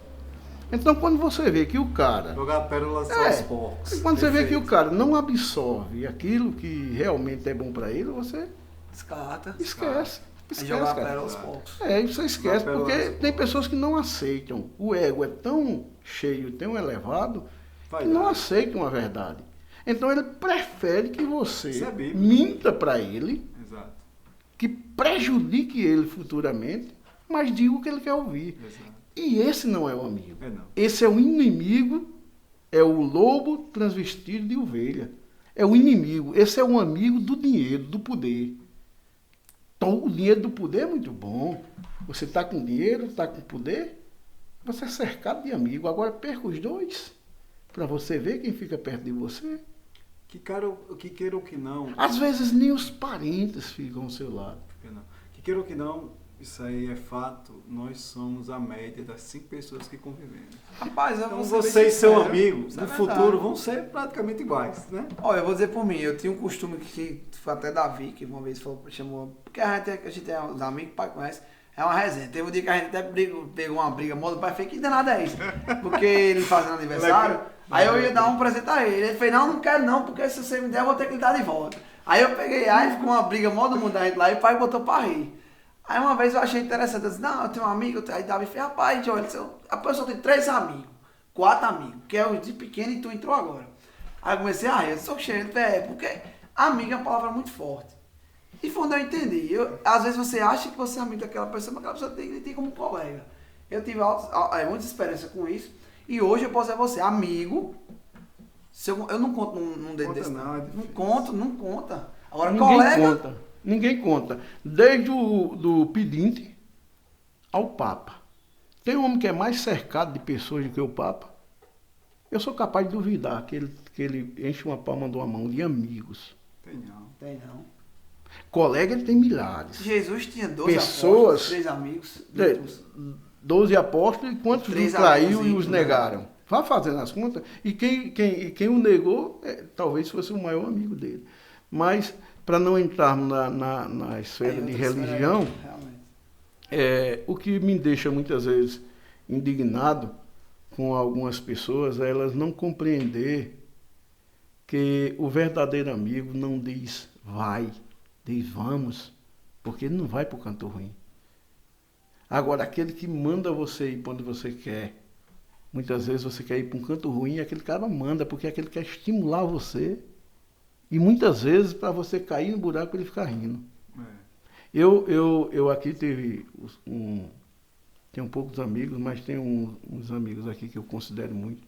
Então quando você vê que o cara... Jogar pérolas É, aos porcos. quando você vê que o Perfeito. cara não absorve aquilo que realmente é bom para ele, você Descarta. esquece. É Esquece, jogar a cara. pérola aos poucos. É, você esquece, Jogar porque pérolas. tem pessoas que não aceitam. O ego é tão cheio, tão elevado, Vai que não dar. aceitam a verdade. Então ele prefere que você Isso é bíblico. minta para ele, Exato. que prejudique ele futuramente, mas diga o que ele quer ouvir. Exato. E esse não é o amigo. É não. Esse é o inimigo, é o lobo transvestido de ovelha. É o inimigo. Esse é um amigo do dinheiro, do poder. Então, o dinheiro do poder é muito bom. Você está com dinheiro, está com poder, você é cercado de amigos. Agora, perca os dois, para você ver quem fica perto de você. Que queira ou que não. Às vezes, nem os parentes ficam ao seu lado. Que queira ou que não, isso aí é fato. Nós somos a média das 5 pessoas que convivemos. Rapaz, eu Então vou ser bem você e seu sincero, amigo, isso é no verdade. futuro, vão ser praticamente iguais, né? Olha, eu vou dizer por mim, eu tinha um costume que foi até Davi, que uma vez falou, chamou, porque a gente é uns amigos, o pai conhece, é uma resenha. Teve um dia que a gente até pegou uma briga, modo, o pai fez, que danada é isso? Porque ele fazendo aniversário, aí eu ia dar um presente a ele. Ele fez, não quero não, porque se você me der, eu vou ter que lhe dar de volta. Aí eu peguei, aí ficou uma briga, modo mundo da gente lá, e o pai botou pra rir. Aí uma vez eu achei interessante, eu disse, não, eu tenho um amigo, aí Davi fez, rapaz, Joel, a pessoa tem 3 amigos, 4 amigos, que é o de pequeno e tu entrou agora. Aí eu comecei a rir, eu sou cheio, porque amigo é uma palavra muito forte. E foi onde eu entendi. Às vezes você acha que você é amigo daquela pessoa, mas aquela pessoa tem como colega. Eu tive muita experiência com isso, e hoje eu posso dizer a você, amigo, eu não conto num dedo Conta desse. não, é difícil. Não conta. Agora, Ninguém colega... conta. Ninguém conta. Desde do pedinte ao Papa. Tem um homem que é mais cercado de pessoas do que o Papa? Eu sou capaz de duvidar que ele enche uma palma de uma mão de amigos. Tem não. Tem não. Colega ele tem milhares. Jesus tinha 12 Pessoas- apóstolos, 3 amigos. 12 apóstolos e quantos 3 os traiu amigos e os íntimos, né? negaram? Vá fazendo as contas. E quem o negou, talvez fosse o maior amigo dele. Mas, para não entrarmos na esfera Aí, de outra esfera, religião, realmente. o que me deixa muitas vezes indignado com algumas pessoas é elas não compreender que o verdadeiro amigo não diz vai, diz vamos, porque ele não vai para o canto ruim. Agora, aquele que manda você ir para onde você quer, muitas vezes você quer ir para um canto ruim e aquele cara manda, porque aquele quer estimular você e muitas vezes para você cair no buraco ele ficar rindo. Eu aqui tenho poucos amigos, mas tenho uns amigos aqui que eu considero muito.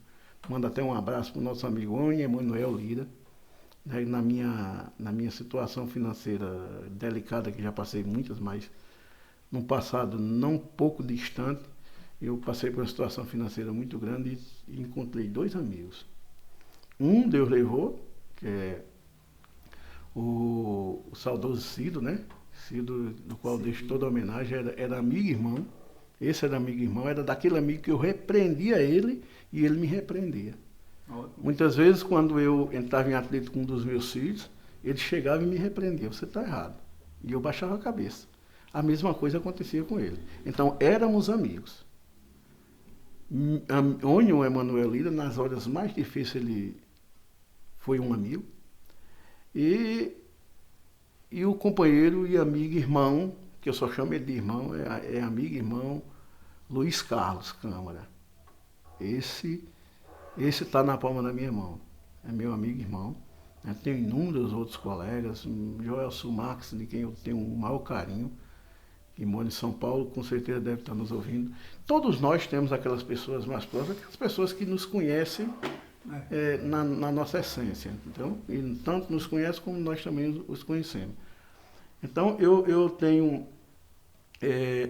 Mando até um abraço para o nosso amigo Oni Emanuel Lira. Né, na minha situação financeira delicada, que já passei muitas, mas num passado não pouco distante, eu passei por uma situação financeira muito grande e encontrei 2 amigos. Um Deus levou, que é o saudoso Cido, né? Cido, do qual eu deixo toda a homenagem, era amigo e irmão. Esse era amigo e irmão, era daquele amigo que eu repreendia ele e ele me repreendia. Ótimo. Muitas vezes, quando eu entrava em atrito com um dos meus filhos, ele chegava e me repreendia, você está errado. E eu baixava a cabeça. A mesma coisa acontecia com ele. Então, éramos amigos. Ônio Emanuel Lira, nas horas mais difíceis, ele foi um amigo. E o companheiro e amigo irmão, que eu só chamo ele de irmão, é amigo irmão Luiz Carlos Câmara. Esse está na palma da minha mão. É meu amigo irmão. Eu tenho inúmeros outros colegas, Joelson Marques, de quem eu tenho o maior carinho, que mora em São Paulo, com certeza deve estar nos ouvindo. Todos nós temos aquelas pessoas mais próximas, aquelas pessoas que nos conhecem na nossa essência. Então, e tanto nos conhecem como nós também os conhecemos. Então, eu tenho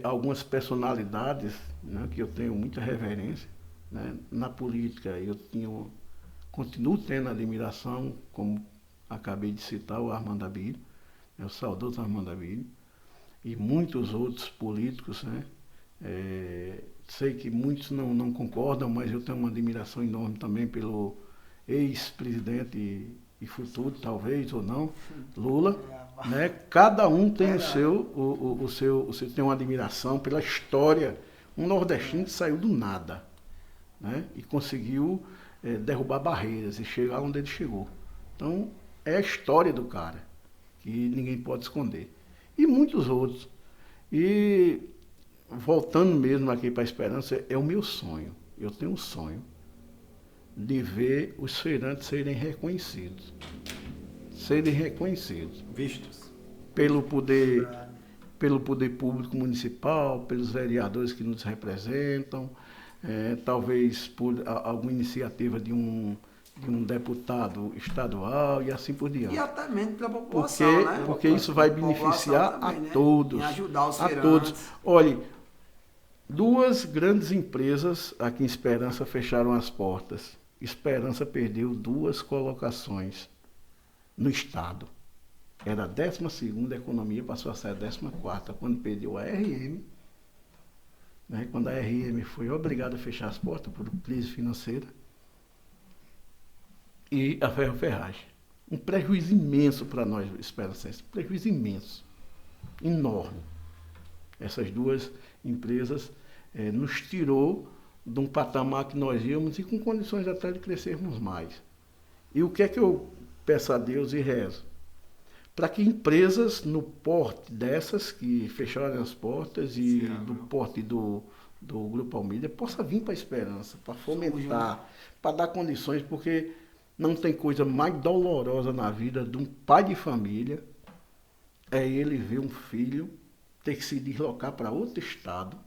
algumas personalidades, né, que eu tenho muita reverência, né? Na política continuo tendo admiração, como acabei de citar, o Armando Abílio, o saudoso Armando Abílio, e muitos outros políticos, né? Sei que muitos não concordam, mas eu tenho uma admiração enorme também pelo ex-presidente e futuro, talvez, ou não, Lula, né? Cada um tem o seu tem uma admiração pela história. Um nordestino que saiu do nada, né? E conseguiu derrubar barreiras e chegar onde ele chegou. Então, é a história do cara, que ninguém pode esconder. E muitos outros. E, voltando mesmo aqui para a Esperança, é o meu sonho. Eu tenho um sonho de ver os feirantes serem reconhecidos. Vistos. Pelo poder público municipal, pelos vereadores que nos representam, talvez por alguma iniciativa de um deputado estadual e assim por diante. E até mesmo pela população, né? Porque isso vai beneficiar também, a todos. Em ajudar os feirantes. Todos. Olha, 2 grandes empresas aqui em Esperança fecharam as portas. Esperança perdeu 2 colocações no estado. Era a 12ª economia, passou a ser a 14ª, quando perdeu a RM, né? Quando a RM foi obrigada a fechar as portas por crise financeira, e a Ferro-Ferragem. Um prejuízo imenso para nós, esperancenses, prejuízo imenso, enorme. Essas 2 empresas nos tirou de um patamar que nós íamos e com condições até de crescermos mais. E o que é que eu peço a Deus e rezo? Para que empresas no porte dessas, que fecharam as portas, e do porte do Grupo Almeida, possa vir para a Esperança, para fomentar, para dar condições, porque não tem coisa mais dolorosa na vida de um pai de família, é ele ver um filho ter que se deslocar para outro estado,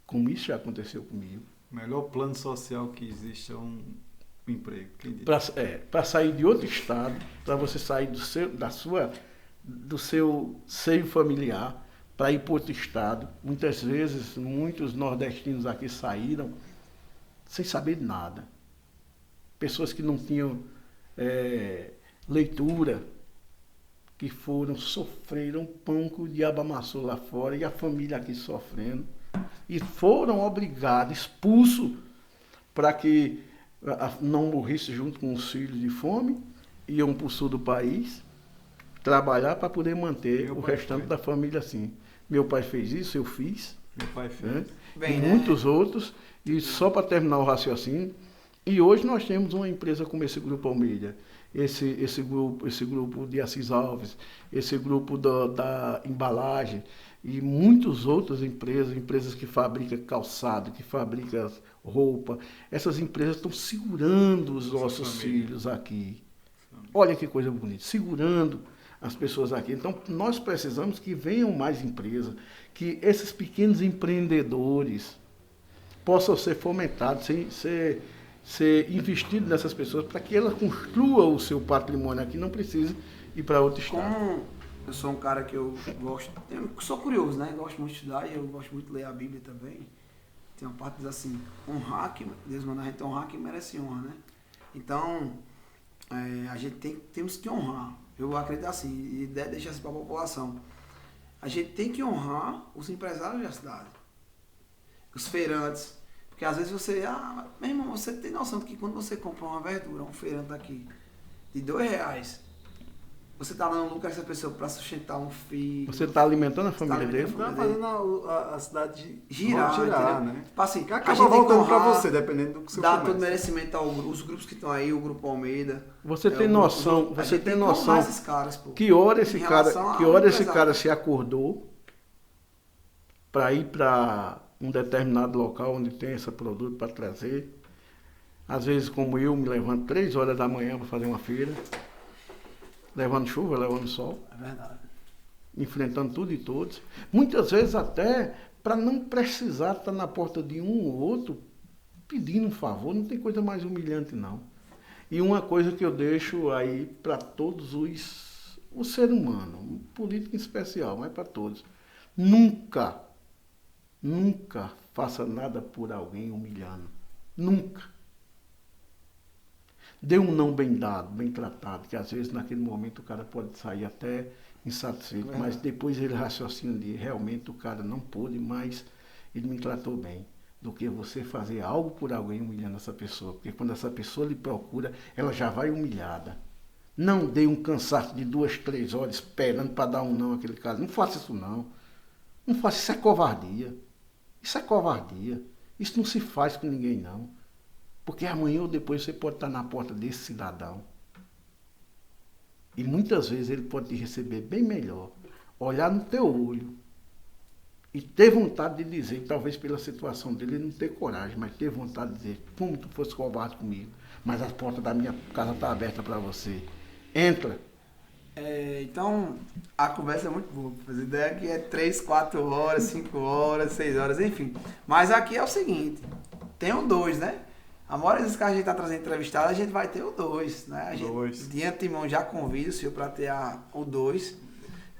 como isso já aconteceu comigo. O melhor plano social que existe é um emprego. Para sair de outro estado, para você sair do seu seio familiar, para ir para outro estado. Muitas vezes, muitos nordestinos aqui saíram sem saber de nada. Pessoas que não tinham leitura, que sofreram pão que o diabo amassou lá fora, e a família aqui sofrendo, e foram obrigados, expulsos, para que não morresse junto com os filhos de fome, iam para o sul do país trabalhar para poder manter o restante da família assim. Meu pai fez isso, eu fiz. Meu pai fez. Né? E muitos outros. E só para terminar o raciocínio, e hoje nós temos uma empresa como esse Grupo Almeida, esse grupo de Assis Alves, esse grupo da embalagem, e muitas outras empresas que fabricam calçado, que fabricam roupa. Essas empresas estão segurando os nossos filhos aqui. Olha que coisa bonita, segurando as pessoas aqui. Então, nós precisamos que venham mais empresas, que esses pequenos empreendedores possam ser fomentados, ser investidos nessas pessoas, para que elas construam o seu patrimônio aqui, não precise ir para outro estado. Como eu sou um cara que eu gosto, eu sou curioso, né? Gosto muito de estudar e eu gosto muito de ler a Bíblia também. Tem uma parte que diz assim, Deus manda a gente honrar quem merece honra, né? Então, a gente temos que honrar. Eu acredito assim, e deixar assim para a população. A gente tem que honrar os empresários da cidade, os feirantes. Porque às vezes meu irmão, você tem noção de que quando você compra uma verdura, um feirante aqui, de R$2, você está dando lucro a essa pessoa para sustentar um filho. Você está alimentando a família dele. Está fazendo a cidade girar, né? Assim, que acaba voltando para você, dependendo do que você dá todo merecimento aos grupos que estão aí, o Grupo Almeida. Você tem noção, esses caras, pô, que hora esse cara se acordou para ir para um determinado local onde tem esse produto para trazer. Às vezes, como eu, me levanto 3 horas da manhã para fazer uma feira, levando chuva, levando sol. É verdade. Enfrentando tudo e todos. Muitas vezes até para não precisar estar na porta de um ou outro pedindo um favor. Não tem coisa mais humilhante, não. E uma coisa que eu deixo aí para todos o ser humano, um político em especial, mas para todos, nunca faça nada por alguém humilhando. Nunca. Dê um não bem dado, bem tratado, que às vezes naquele momento o cara pode sair até insatisfeito, mas depois ele raciocina de realmente o cara não pôde, mas ele me tratou bem. Do que você fazer algo por alguém humilhando essa pessoa. Porque quando essa pessoa lhe procura, ela já vai humilhada. Não dê um cansaço de 2, 3 horas esperando para dar um não àquele cara. Não faça isso não. Não faça, isso é covardia. Isso é covardia. Isso não se faz com ninguém não. Porque amanhã ou depois você pode estar na porta desse cidadão. E muitas vezes ele pode te receber bem melhor. Olhar no teu olho. E ter vontade de dizer, talvez pela situação dele, ele não ter coragem, mas ter vontade de dizer, como tu fosse covarde comigo, mas as portas da minha casa estão abertas para você. Entra. Então, a conversa é muito boa. A ideia aqui é 3, 4 horas, 5 horas, 6 horas, enfim. Mas aqui é o seguinte, tem o 2, né? A maioria dos que a gente está trazendo entrevistado, a gente vai ter o 2, né? A gente, de antemão, já convido o senhor para ter o 2,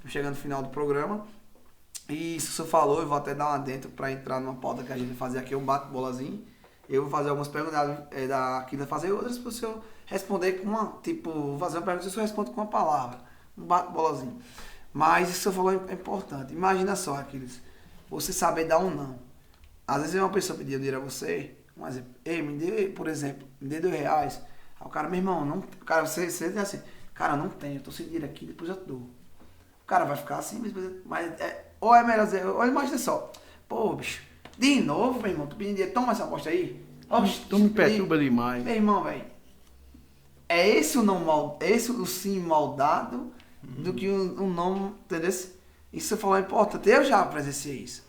chegando no final do programa. E isso o senhor falou, eu vou até dar uma dentro para entrar numa pauta que a gente vai fazer aqui, um bate-bolazinho. Eu vou fazer algumas perguntas da Aquila, fazer outras para o senhor responder com uma, tipo, vou fazer uma pergunta e o senhor responde com uma palavra, um bate-bolazinho. Mas isso que o senhor falou é importante. Imagina só, Aquiles, você saber dar um não. Às vezes uma pessoa pedir dinheiro a você, um exemplo, me dê, por exemplo, me dê R$2. Aí o cara, meu irmão, não, cara, você diz assim, cara, não tenho, eu tô sem dinheiro aqui, depois eu te dou. O cara vai ficar assim, mas ou é melhor dizer, ou imagina só, pô, bicho, de novo, meu irmão, tu pedindo dinheiro, toma essa aposta aí. Tu me perturba demais. Meu irmão, velho, é esse o não mal, esse o sim mal dado do que o não, entendeu? Isso você falou é importante, eu já presenciei isso.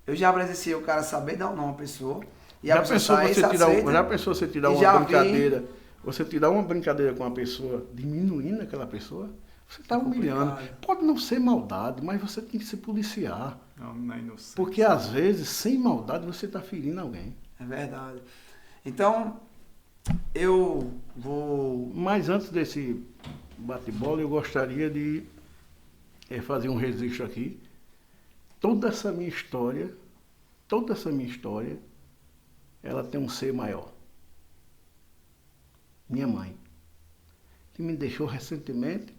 Eu já presenciei o cara saber dar um não a pessoa. E já pensou você tirar uma brincadeira? Você tirar uma brincadeira com uma pessoa, diminuindo aquela pessoa? Você está humilhando. Pode não ser maldade, mas você tem que se policiar. Não é inocente. Porque às vezes, sem maldade, você está ferindo alguém. É verdade. Então, eu vou... Mas antes desse bate-bola, eu gostaria de fazer um registro aqui. Toda essa minha história, ela tem um ser maior. Minha mãe, que me deixou recentemente.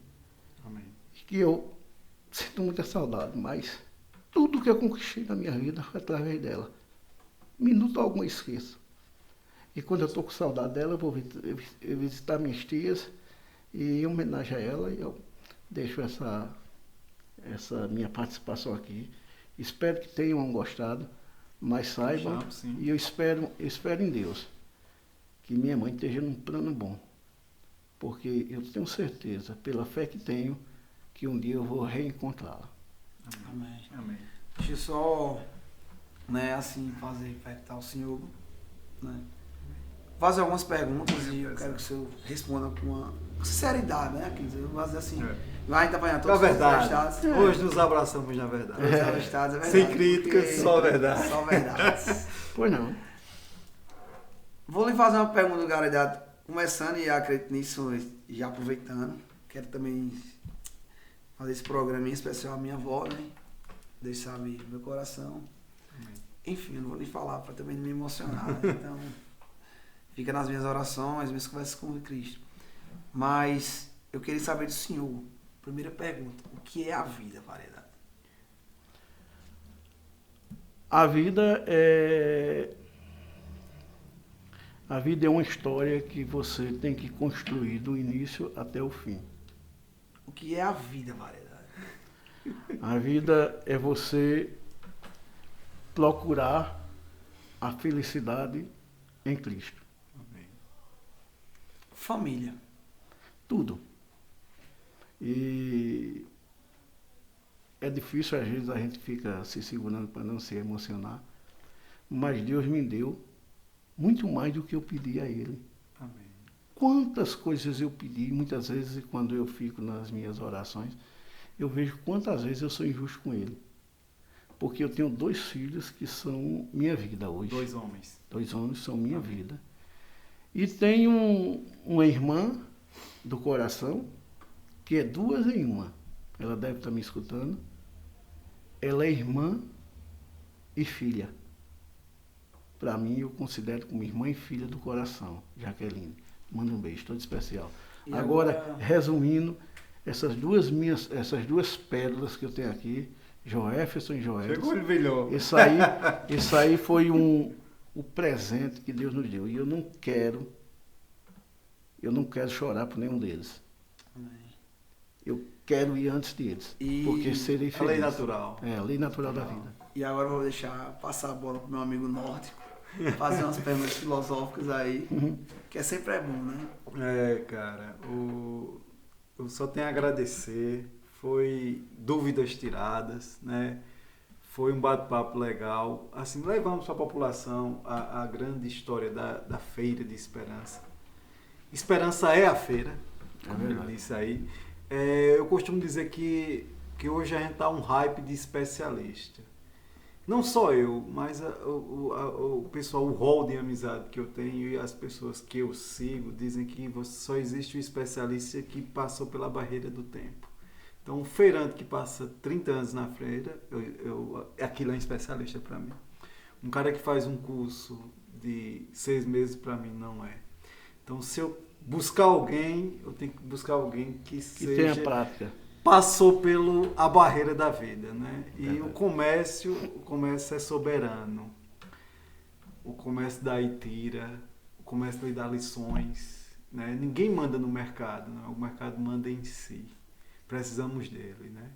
Amém. Que eu sinto muita saudade, mas tudo que eu conquistei na minha vida foi através dela. Minuto algum eu esqueço. E quando eu estou com saudade dela, eu vou visitar minhas tias e em homenagem a ela, eu deixo essa minha participação aqui. Espero que tenham gostado, mas saibam, e eu espero em Deus, que minha mãe esteja num plano bom. Porque eu tenho certeza, pela fé que tenho, que um dia eu vou reencontrá-la. Amém. Amém. Deixa eu só, né, assim, perguntar ao senhor, né, fazer algumas perguntas e eu quero que o senhor responda com uma sinceridade, né, quer dizer, eu vou dizer assim, vai apanhar todos os entrevistados. Hoje nos abraçamos na verdade. Todos os entrevistados, é verdade. Sem críticas, só verdade. Só verdade. Pois não. Vou lhe fazer uma pergunta, galera, começando e acredito nisso, já aproveitando, quero também fazer esse programa em especial à minha avó, né? Deus sabe meu coração. Enfim, eu não vou lhe falar para também não me emocionar, né? Então, fica nas minhas orações, minhas conversas com o Cristo. Mas eu queria saber do senhor, primeira pergunta, o que é a vida, Variedade? A vida é uma história que você tem que construir do início até o fim. O que é a vida, Variedade? A vida é você procurar a felicidade em Cristo. Amém. Família. Tudo. E é difícil, às vezes a gente fica se segurando para não se emocionar, mas Deus me deu muito mais do que eu pedi a Ele. Amém. Quantas coisas eu pedi, muitas vezes quando eu fico nas minhas orações, eu vejo quantas vezes eu sou injusto com Ele. Porque eu tenho 2 filhos que são minha vida hoje. 2 homens. 2 homens são minha vida. E tenho uma irmã do coração que é duas em uma. Ela deve estar me escutando. Ela é irmã e filha. Para mim, eu considero como irmã e filha do coração, Jaqueline. Manda um beijo, todo especial. E Agora, resumindo, essas duas pérolas que eu tenho aqui, Joéferson e Joelson, Chegou ele brilhou. isso aí foi o presente que Deus nos deu. E eu não quero chorar por nenhum deles. Eu quero ir antes deles, porque serei feliz. A lei natural. É, a lei natural da vida. E agora eu vou deixar passar a bola pro meu amigo nórdico, fazer umas perguntas filosóficas aí, que sempre é bom, né? Cara, eu só tenho a agradecer. Foi dúvidas tiradas, né? Foi um bate-papo legal. Assim, levamos para a população a grande história da Feira de Esperança. Esperança é a feira, como eu disse aí. Eu costumo dizer que hoje a gente está um hype de especialista. Não só eu, mas o pessoal, o hall de amizade que eu tenho e as pessoas que eu sigo dizem que só existe um especialista que passou pela barreira do tempo. Então, um feirante que passa 30 anos na feira, aquilo é um especialista para mim. Um cara que faz um curso de 6 meses, para mim, não é. Então, se eu buscar alguém, eu tenho que buscar alguém que tenha prática. Passou pela barreira da vida, né? E o comércio é soberano. O comércio dá tira, o comércio lhe dá lições, né? Ninguém manda no mercado, né? O mercado manda em si. Precisamos dele, né?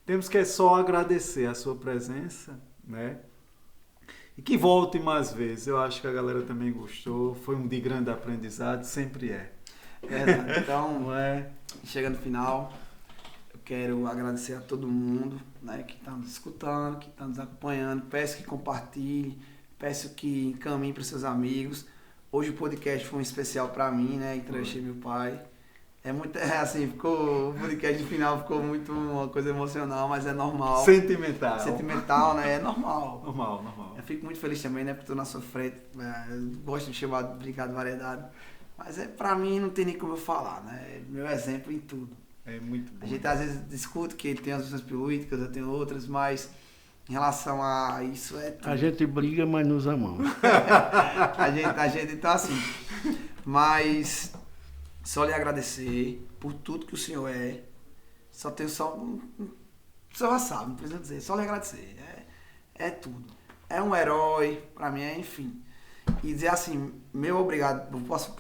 Temos que só agradecer a sua presença, né? E que volte mais vezes. Eu acho que a galera também gostou. Foi um de grande aprendizado, sempre é. Então, chega no final. Quero agradecer a todo mundo, né, que está nos escutando, que está nos acompanhando. Peço que compartilhe, peço que encaminhe para os seus amigos. Hoje o podcast foi um especial para mim, né? Entrevistei meu pai. O podcast no final ficou muito uma coisa emocional, mas é normal. Sentimental, né? É normal. Normal. Eu fico muito feliz também, né? Porque estou na sua frente. Eu gosto de chamar de brincar de variedade. Mas para mim não tem nem como eu falar, né? É meu exemplo em tudo. É muito bom. A gente às vezes discute que ele tem as visões políticas, eu tenho outras, mas em relação a isso é tudo. A gente briga, mas nos amamos. a gente então assim. Mas só lhe agradecer por tudo que o senhor é. Só tenho o senhor já sabe, não precisa dizer, só lhe agradecer. É tudo. É um herói, pra mim enfim. E dizer assim, meu obrigado,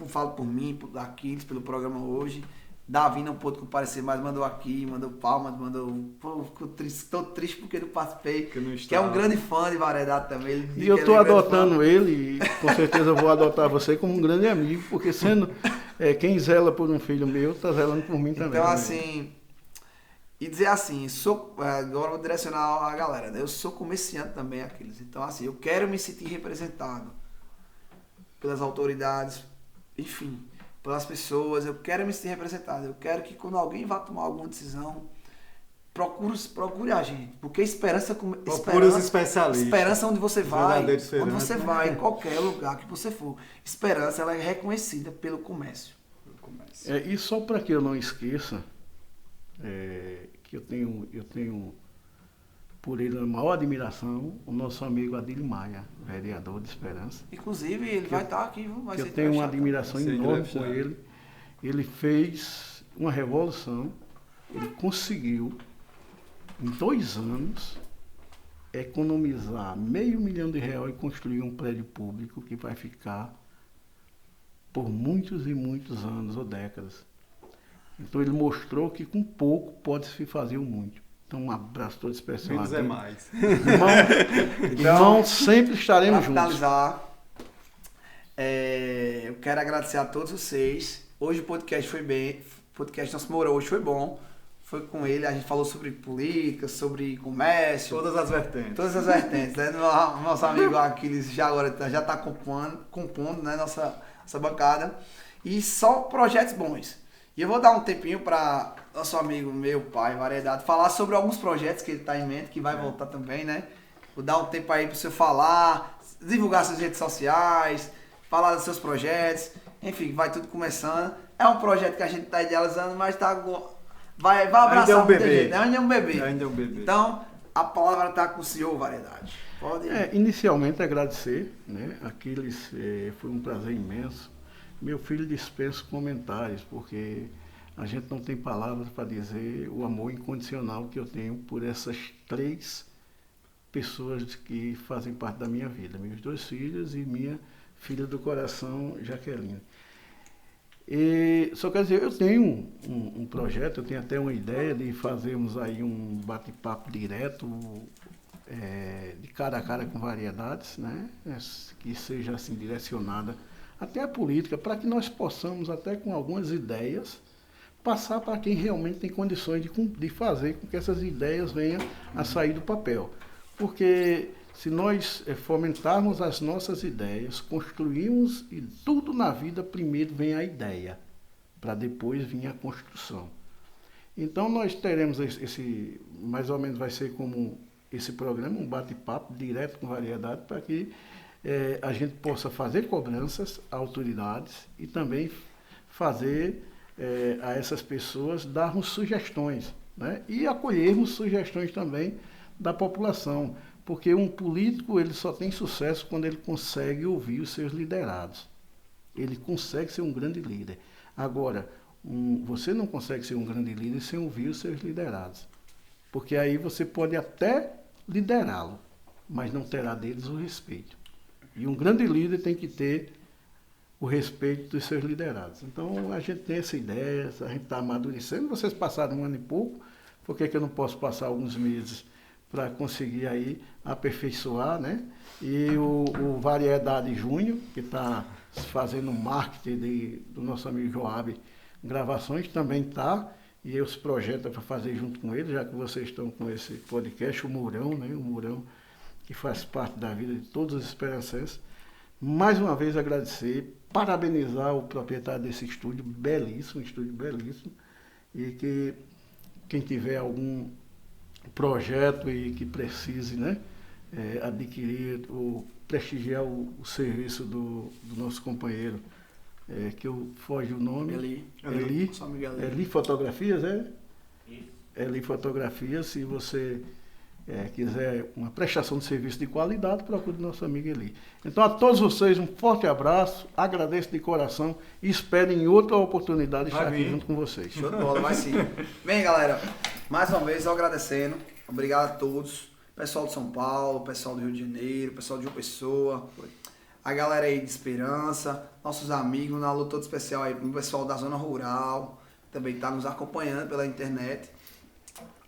falo por mim, por Aquiles, pelo programa hoje. Davi não pôde comparecer, mas mandou aqui, mandou palmas, ficou triste, tô triste porque não participei, que é um grande fã de variedade também. E eu estou adotando ele, e com certeza vou adotar você como um grande amigo, porque sendo quem zela por um filho meu, está zelando por mim também. Então assim, e dizer assim, agora vou direcionar a galera, né? Eu sou comerciante também, Aquiles, então assim, eu quero me sentir representado pelas autoridades, enfim, pelas pessoas, eu quero me sentir representado, eu quero que quando alguém vá tomar alguma decisão, procure a gente, porque esperança... Procure os especialistas. Esperança onde você vai, em qualquer lugar que você for, esperança ela é reconhecida pelo comércio. E só para que eu não esqueça, que eu tenho por ele a maior admiração, o nosso amigo Adílio Maia, vereador de Esperança. Inclusive, ele vai estar aqui. Eu tenho uma admiração enorme com ele. Ele fez uma revolução, ele conseguiu, em 2 anos, economizar R$500 mil e construir um prédio público que vai ficar por muitos e muitos anos ou décadas. Então ele mostrou que com pouco pode-se fazer muito. Então, um abraço todo especial. Menos é mais. Irmão, sempre estaremos juntos. Para finalizar, eu quero agradecer a todos vocês. Hoje o podcast foi bem. O podcast Nosso Moura hoje foi bom. Foi com ele, a gente falou sobre política, sobre comércio. Todas as vertentes. Né? Nosso amigo Aquiles já está compondo, né? nossa bancada. E só projetos bons. E eu vou dar um tempinho para nosso amigo, meu pai, Variedade, falar sobre alguns projetos que ele está em mente, que vai voltar também, né? Vou dar um tempo aí para você falar, divulgar suas redes sociais, falar dos seus projetos, enfim, vai tudo começando. É um projeto que a gente está idealizando, mas está vai abraçar Ainda é um muita bebê. gente. Ainda é um bebê. Ainda é um bebê. Então, a palavra está com o senhor, Variedade. Pode ir. Inicialmente agradecer, né? Aquiles, foi um prazer imenso. Meu filho dispensa comentários, porque a gente não tem palavras para dizer o amor incondicional que eu tenho por essas 3 pessoas que fazem parte da minha vida. Meus 2 filhos e minha filha do coração, Jaqueline. E, só quer dizer, eu tenho um projeto, eu tenho até uma ideia de fazermos aí um bate-papo direto, de cara a cara com variedades, né? Que seja assim direcionada até a política, para que nós possamos, até com algumas ideias, passar para quem realmente tem condições de fazer com que essas ideias venham a sair do papel. Porque se nós fomentarmos as nossas ideias, construirmos, e tudo na vida primeiro vem a ideia, para depois vir a construção. Então nós teremos mais ou menos vai ser como esse programa, um bate-papo direto com variedade, para que a gente possa fazer cobranças a autoridades e também fazer a essas pessoas darmos sugestões, né? E acolhermos sugestões também da população, porque um político ele só tem sucesso quando ele consegue ouvir os seus liderados. Ele consegue ser um grande líder. Agora, você não consegue ser um grande líder sem ouvir os seus liderados, porque aí você pode até liderá-lo, mas não terá deles o respeito. E um grande líder tem que ter o respeito dos seus liderados. Então, a gente tem essa ideia, a gente está amadurecendo. Vocês passaram 1 ano e pouco, por que eu não posso passar alguns meses para conseguir aí aperfeiçoar, né? E o Variedade Júnior, que está fazendo marketing do nosso amigo Joab Gravações, também está, e eu se projeta para fazer junto com ele, já que vocês estão com esse podcast, o Mourão, né? O Mourão, que faz parte da vida de todos os esperancenses. Mais uma vez agradecer, parabenizar o proprietário desse estúdio belíssimo, e que quem tiver algum projeto e que precise, né, adquirir ou prestigiar o serviço do nosso companheiro, que eu foge o nome. Eli Fotografias, Eli Fotografias, se você quiser uma prestação de serviço de qualidade, procure nosso amigo Eli. Então, a todos vocês, um forte abraço, agradeço de coração e espero em outra oportunidade estar aqui junto com vocês. Show de bola, vai sim. Bem, galera, mais uma vez, eu agradecendo, obrigado a todos, pessoal de São Paulo, pessoal do Rio de Janeiro, pessoal de João Pessoa, a galera aí de Esperança, nossos amigos, na luta todo especial aí, o pessoal da zona rural, também está nos acompanhando pela internet.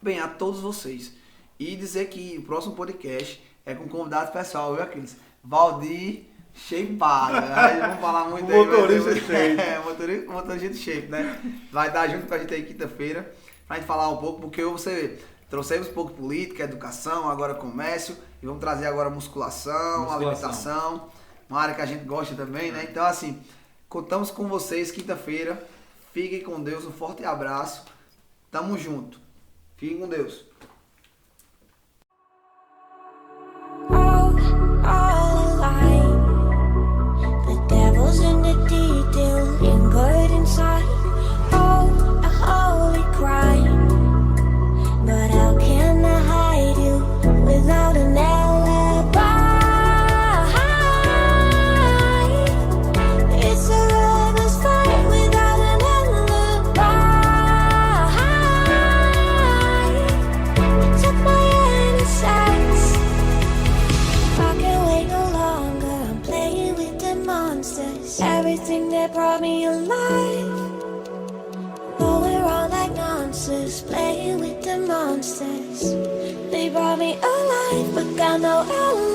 Bem, a todos vocês. E dizer que o próximo podcast é com convidado especial, viu, Aquiles? Valdir Shapeado. Vamos falar muito aí. Motorista shape. Motorista de shape, né? Vai dar junto com a gente aí quinta-feira pra gente falar um pouco, porque você trouxemos um pouco de política, educação, agora comércio, e vamos trazer agora musculação, alimentação, uma área que a gente gosta também, né? Então, assim, contamos com vocês quinta-feira. Fiquem com Deus, um forte abraço. Tamo junto. Fiquem com Deus. All alive. The devil's in the detail, lingered inside. Oh, a holy crime. But how can I hide you without an alibi? It's a lover's fight without an alibi. You took my innocence. I can't wait no longer. I'm playing with the monsters. Everything that brought me alive. But we're all like monsters, playing with the monsters. They brought me alive, but got no alive.